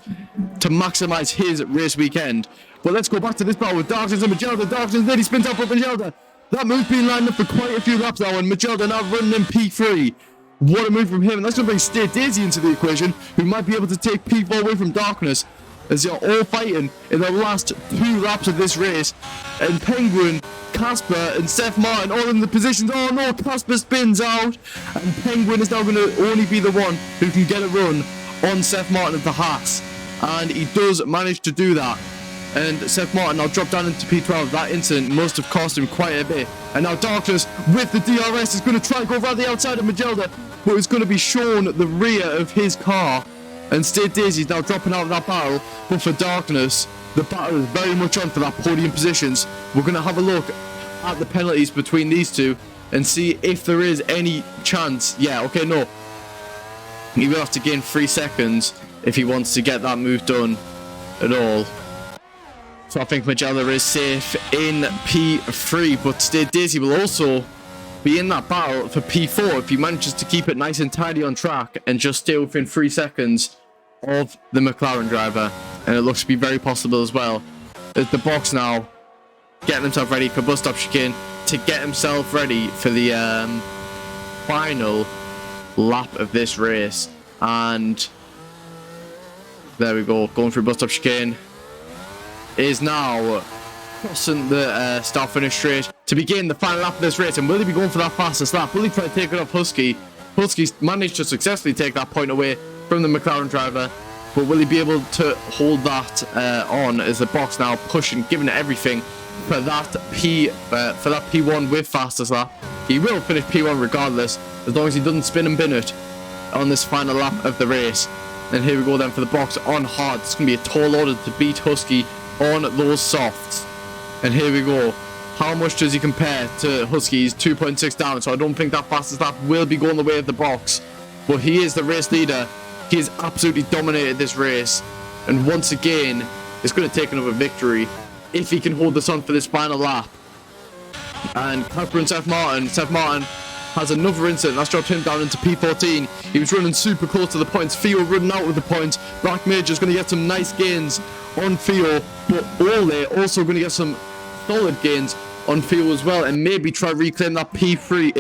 to maximise his race weekend. But let's go back to this battle with Darkness and Magelda. Darkness nearly spins out for Magelda. That move's been lined up for quite a few laps now, and Magelda now running in P3. What a move from him. And that's going to bring State Daisy into the equation, who might be able to take P4 away from Darkness, as they're all fighting in the last 2 laps of this race. And Penguin, Casper, and Seth Martin all in the positions. Oh no, Casper spins out. And Penguin is now going to only be the one who can get a run on Seth Martin of the Haas. And he does manage to do that. And Seth Martin now dropped down into P12. That incident must have cost him quite a bit. And now Darkness with the DRS is going to try and go around the outside of Magelda, but it's going to be shown the rear of his car. And State Daisy is now dropping out of that battle. But for Darkness, the battle is very much on for that podium positions. We're going to have a look at the penalties between these two and see if there is any chance. Yeah, okay, no. He will have to gain 3 seconds if he wants to get that move done at all. So I think Magellan is safe in P3, but State Daisy will also be in that battle for P4 if he manages to keep it nice and tidy on track and just stay within 3 seconds of the McLaren driver. And it looks to be very possible as well. As the box now getting himself ready for bus stop chicane to get himself ready for the final lap of this race. And there we go, going through bus stop chicane. Is now crossing the start finish straight to begin the final lap of this race. And will he be going for that fastest lap? Will he try to take it off Husky? Husky's managed to successfully take that point away from the McLaren driver, but will he be able to hold that on as the box now pushing, giving it everything for that P1 with fastest lap? He will finish P1 regardless, as long as he doesn't spin and bin it on this final lap of the race. And here we go then for the box on hard. It's going to be a tall order to beat Husky on those softs. And here we go. How much does he compare to Husky's 2.6 down? So I don't think that fastest lap will be going the way of the box. But he is the race leader. He has absolutely dominated this race. And once again, it's going to take another victory if he can hold this on for this final lap. And Casper and Seth Martin has another incident. That's dropped him down into P14. He was running super close to the points. Theo running out with the points. Black Major's going to get some nice gains on Theo, but Ole also going to get some solid gains on Theo as well, and maybe try to reclaim that P3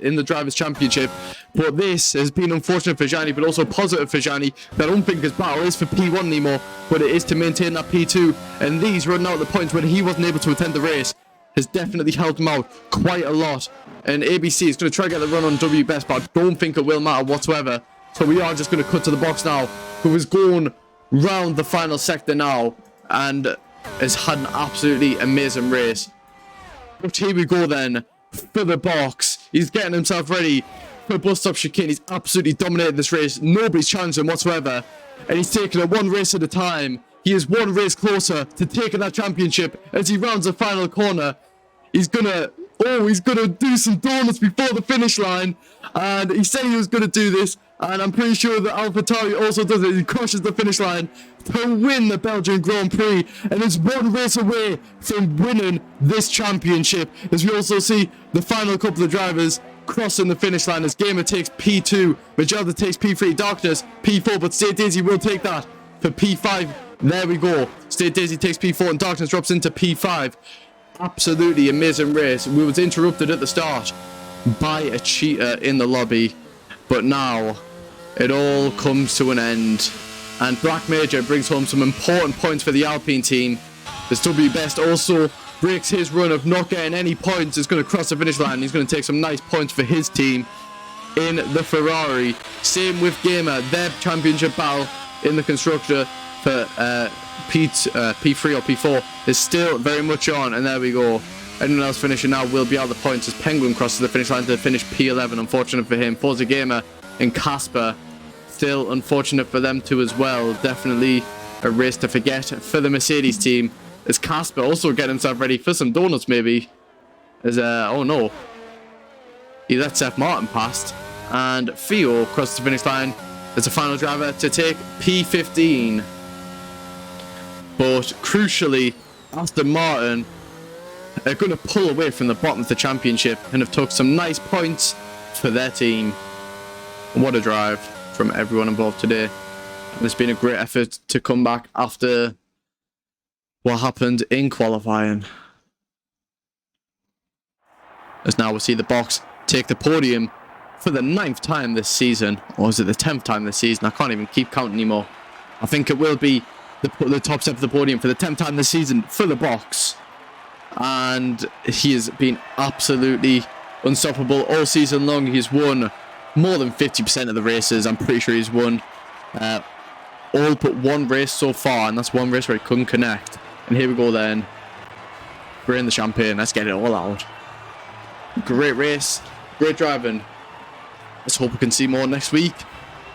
in the Drivers' Championship. But this has been unfortunate for Gianni, but also positive for Gianni. I don't think his battle is for P1 anymore, but it is to maintain that P2. And these running out the points when he wasn't able to attend the race has definitely helped him out quite a lot. And ABC is going to try to get the run on W Best, but I don't think it will matter whatsoever. So we are just going to cut to the box now, who is going round the final sector now and has had an absolutely amazing race. But here we go then for the box. He's getting himself ready for bus stop chicane. He's absolutely dominated this race. Nobody's challenged him whatsoever, and he's taking it one race at a time. He is one race closer to taking that championship as he rounds the final corner. He's gonna do some donuts before the finish line, and he said he was gonna do this, and I'm pretty sure that AlphaTauri also does it. He crosses the finish line to win the Belgian Grand Prix, and is one race away from winning this championship. As we also see the final couple of drivers crossing the finish line, as Gamer takes P2, Magelda takes P3, Darkness P4, but State Daisy will take that for P5. There we go. State Daisy takes P4 and Darkness drops into P5. Absolutely amazing race. We was interrupted at the start by a cheater in the lobby, but now it all comes to an end, and Black Major brings home some important points for the Alpine team. This W Best also breaks his run of not getting any points. He's going to cross the finish line. He's going to take some nice points for his team in the Ferrari. Same with Gamer. Their championship battle in the constructor for P3 or P4 is still very much on, and there we go. Anyone else finishing now will be out of the points as Penguin crosses the finish line to finish P11. Unfortunate for him. Forza Gamer and Casper, still unfortunate for them too as well. Definitely a race to forget for the Mercedes team, as Casper also getting himself ready for some donuts maybe. As oh no, he let Seth Martin past, and Theo crosses the finish line as the final driver to take P15. But crucially, Aston Martin are going to pull away from the bottom of the championship and have took some nice points for their team. What a drive from everyone involved today. And it's been a great effort to come back after what happened in qualifying. As now we see the box take the podium for the 9th time this season, or is it the 10th time this season? I can't even keep count anymore. I think it will be the top step of the podium for the 10th time this season for the box. And he has been absolutely unstoppable all season long. He's won more than 50% of the races. I'm pretty sure he's won all but one race so far, and that's one race where he couldn't connect. And here we go then. We're in the champagne. Let's get it all out. Great race. Great driving. Let's hope we can see more next week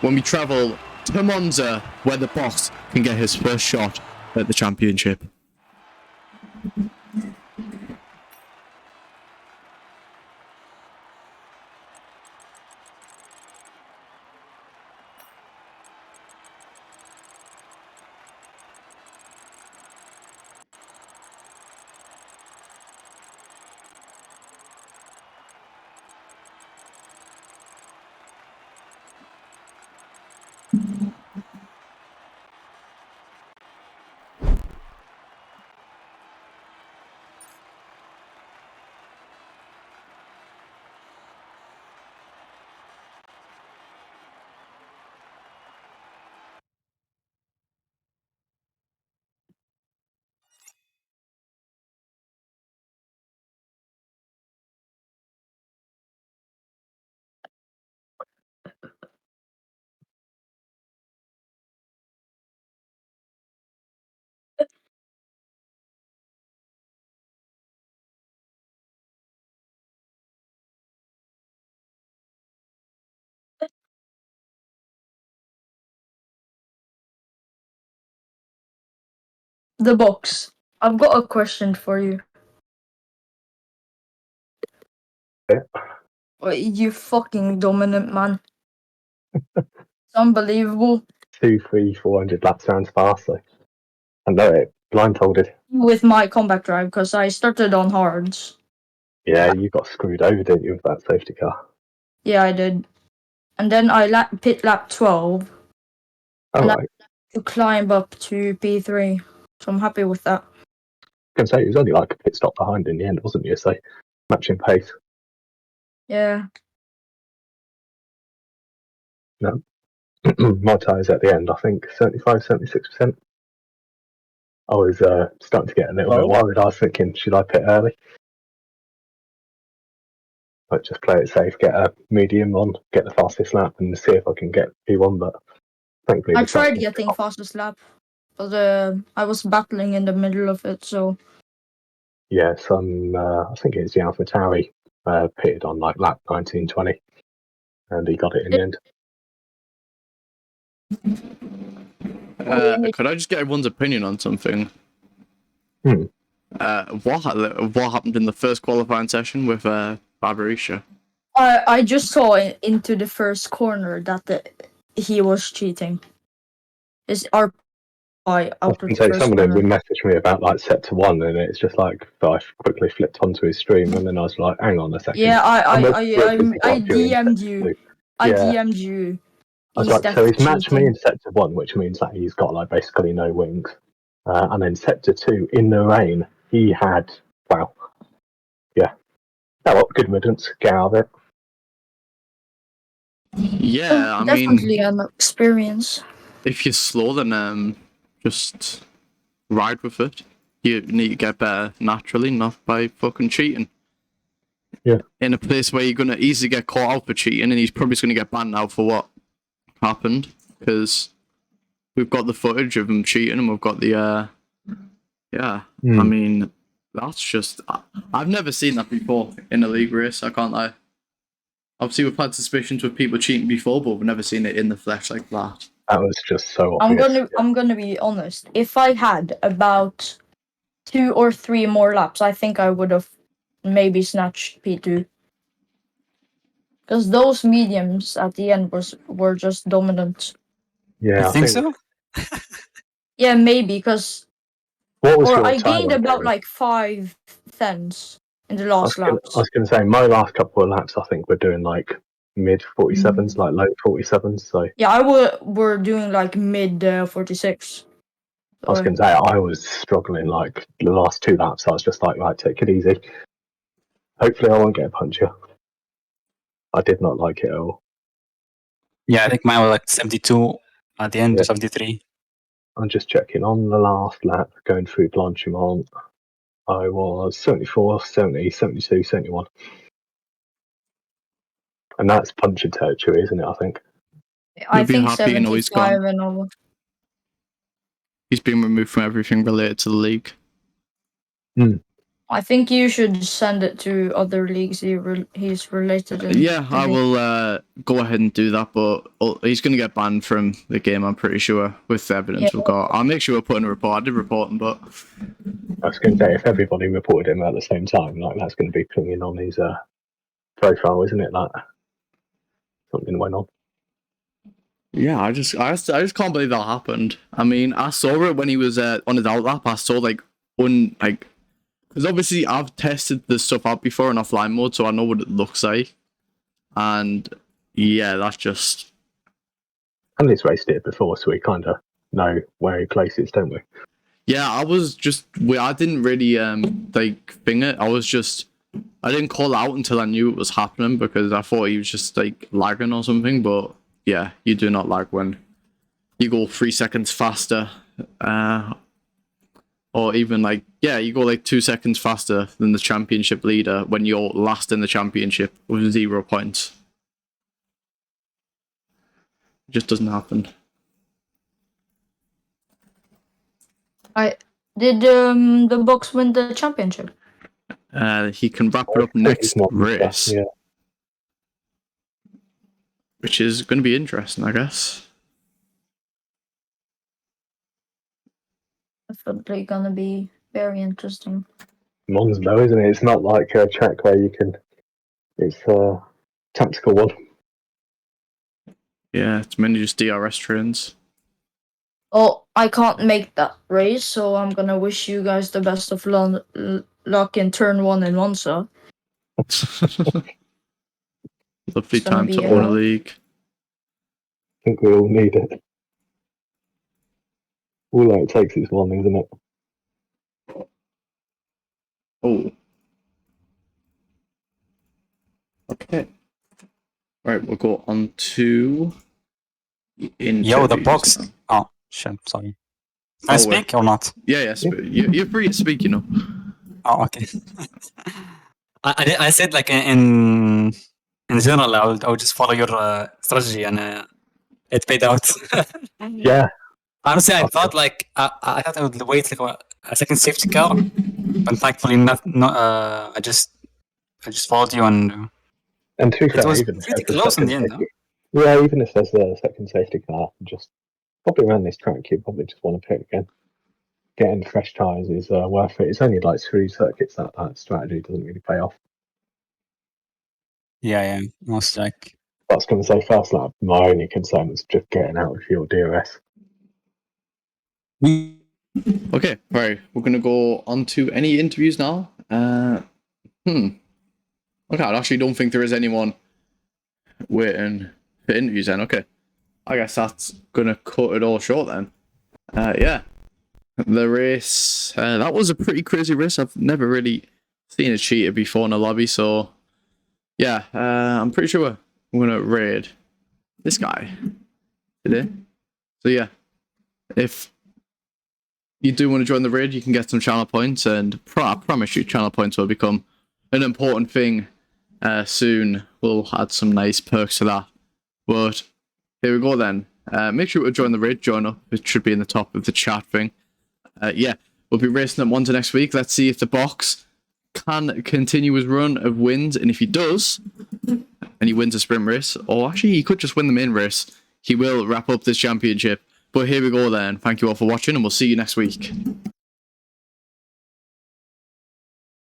when we travel to Monza, where the boss can get his first shot at the championship. The box. I've got a question for you. Yeah. You fucking dominant man. It's unbelievable. 2, 3, 400 lap sounds fast, though. I know it. Blindfolded. With my comeback drive, because I started on hards. Yeah, you got screwed over, didn't you, with that safety car? Yeah, I did. And then I pit lap 12 Oh, And I- right. to climb up to P3. So I'm happy with that. I can say it was only like a pit stop behind in the end, wasn't you? So, matching pace. Yeah. My tyres at the end, I think 75, 76%. I was starting to get a little bit worried. I was thinking, should I pit early? Like, just play it safe, get a medium on, get the fastest lap, and see if I can get P1. But thankfully, I the track tried was getting fastest lap, but I was battling in the middle of it, so yeah, some I think it's the AlphaTauri pitted on like lap 19, 20, and he got it in the end. Could I just get everyone's opinion on something? Hmm. What happened in the first qualifying session with Barbarisha? I just saw into the first corner that he was cheating. His RPI I out can of say the first someone had corner. messaged me about like set to 1, and it's just like I quickly flipped onto his stream, and then I was like, "Hang on a second." Yeah, I'm I DM'd you. two. I Yeah. DM'd you. I was He's like, so he's matched me cheating. in sector 1, which means that he's got like basically no wings, and then sector 2 in the rain, he had yeah. Oh, well, good riddance. Get out of it. Yeah, I Definitely mean, an experience. if you're slow, then just ride with it. You need to get better naturally, not by fucking cheating. Yeah. In a place where you're gonna easily get caught out for cheating, and he's probably gonna get banned now for what happened, because we've got the footage of him cheating, and we've got the yeah. I mean, that's just I've never seen that before in a league race. I can't lie. Obviously, we've had suspicions with people cheating before, but we've never seen it in the flesh like that. That was just so obvious. I'm gonna be honest. If I had about 2 or 3 more laps, I think I would have maybe snatched P2. Because those mediums at the end were just dominant. Yeah, I think so. Yeah, maybe because What was your I time gained on about game? like 5 tenths in the I last laps. was going to say my last couple of laps, I think we're doing like mid 47s, like low 47s. So Yeah, we're doing like mid 46. I was going to say I was struggling like the last 2 laps. I was just like, right, take it easy. Hopefully, I won't get a puncture. I did not like it at all. Yeah, I think mine was like 72 at the end, Yeah. 73. I'm just checking on the last lap going through Blanchimont. I was 74, 70, 72, 71. And that's puncture territory, isn't it? I think. I You'll be think happy, you know, he's gone. 75 and over. He's been removed from everything related to the league. I think you should send it to other leagues he's related in. Yeah, I will go ahead and do that, but he's going to get banned from the game, I'm pretty sure, with the evidence we've got. I'll make sure I put in a report. I did report him, but... I was going to say, if everybody reported him at the same time, like that's going to be pinging on his profile, isn't it? Like something went on. Yeah, I just can't believe that happened. I mean, I saw it when he was on his outlap. I saw because obviously I've tested the stuff out before in offline mode, so I know what it looks like. And yeah, that's just... And he's raced it before, so we kind of know where he places, don't we? Yeah, I didn't really thing it. I didn't call out until I knew it was happening because I thought he was just like lagging or something. But yeah, you do not lag when you go 3 seconds faster. Or even you go like 2 seconds faster than the championship leader when you're last in the championship with 0 points. It just doesn't happen. Did the box win the championship? He can wrap it up next race, Yeah. which is going to be interesting, I guess. Definitely gonna be very interesting. Mons though, isn't it? It's not like a track where you can. It's a tactical one. Yeah, it's mainly just DRS trains. Oh, I can't make that race, so I'm gonna wish you guys the best of luck in turn 1 in Monza. Lovely It's gonna time be to own a league. I think we all need it. All it takes is one, isn't it? Oh. Okay. Right, we'll go on to... Yo, the box. now. Oh, shit, sorry. Can I speak or not? Yeah. You're free to speak, you know. Oh, okay. I said like in general, I would just follow your strategy, and it paid out. Yeah. Honestly, I thought I thought I would wait like a second safety car, but thankfully not. I just followed you, and And to be it fair, was even if pretty there's a close in second the end. safety, yeah, even if there's a second safety car, just probably around this track, you probably just want to pit again. Getting fresh tyres is worth it. It's only like 3 circuits that strategy doesn't really pay off. Yeah. Most like. I was going to say first lap, my only concern was just getting out of your DRS. Okay, right. We're going to go on to any interviews now. Okay, I actually don't think there is anyone waiting for interviews then. Okay. I guess that's going to cut it all short then. Yeah. The race, that was a pretty crazy race. I've never really seen a cheater before in a lobby, so yeah, I'm pretty sure we're going to raid this guy today. So yeah, if you do want to join the raid, you can get some channel points, and I promise you channel points will become an important thing soon. We'll add some nice perks to that. But here we go then. Make sure to join the raid, join up. It should be in the top of the chat thing. Yeah, we'll be racing at Monza next week. Let's see if the box can continue his run of wins, and if he does, and he wins a sprint race, or actually he could just win the main race, he will wrap up this championship. But here we go then. Thank you all for watching, and we'll see you next week.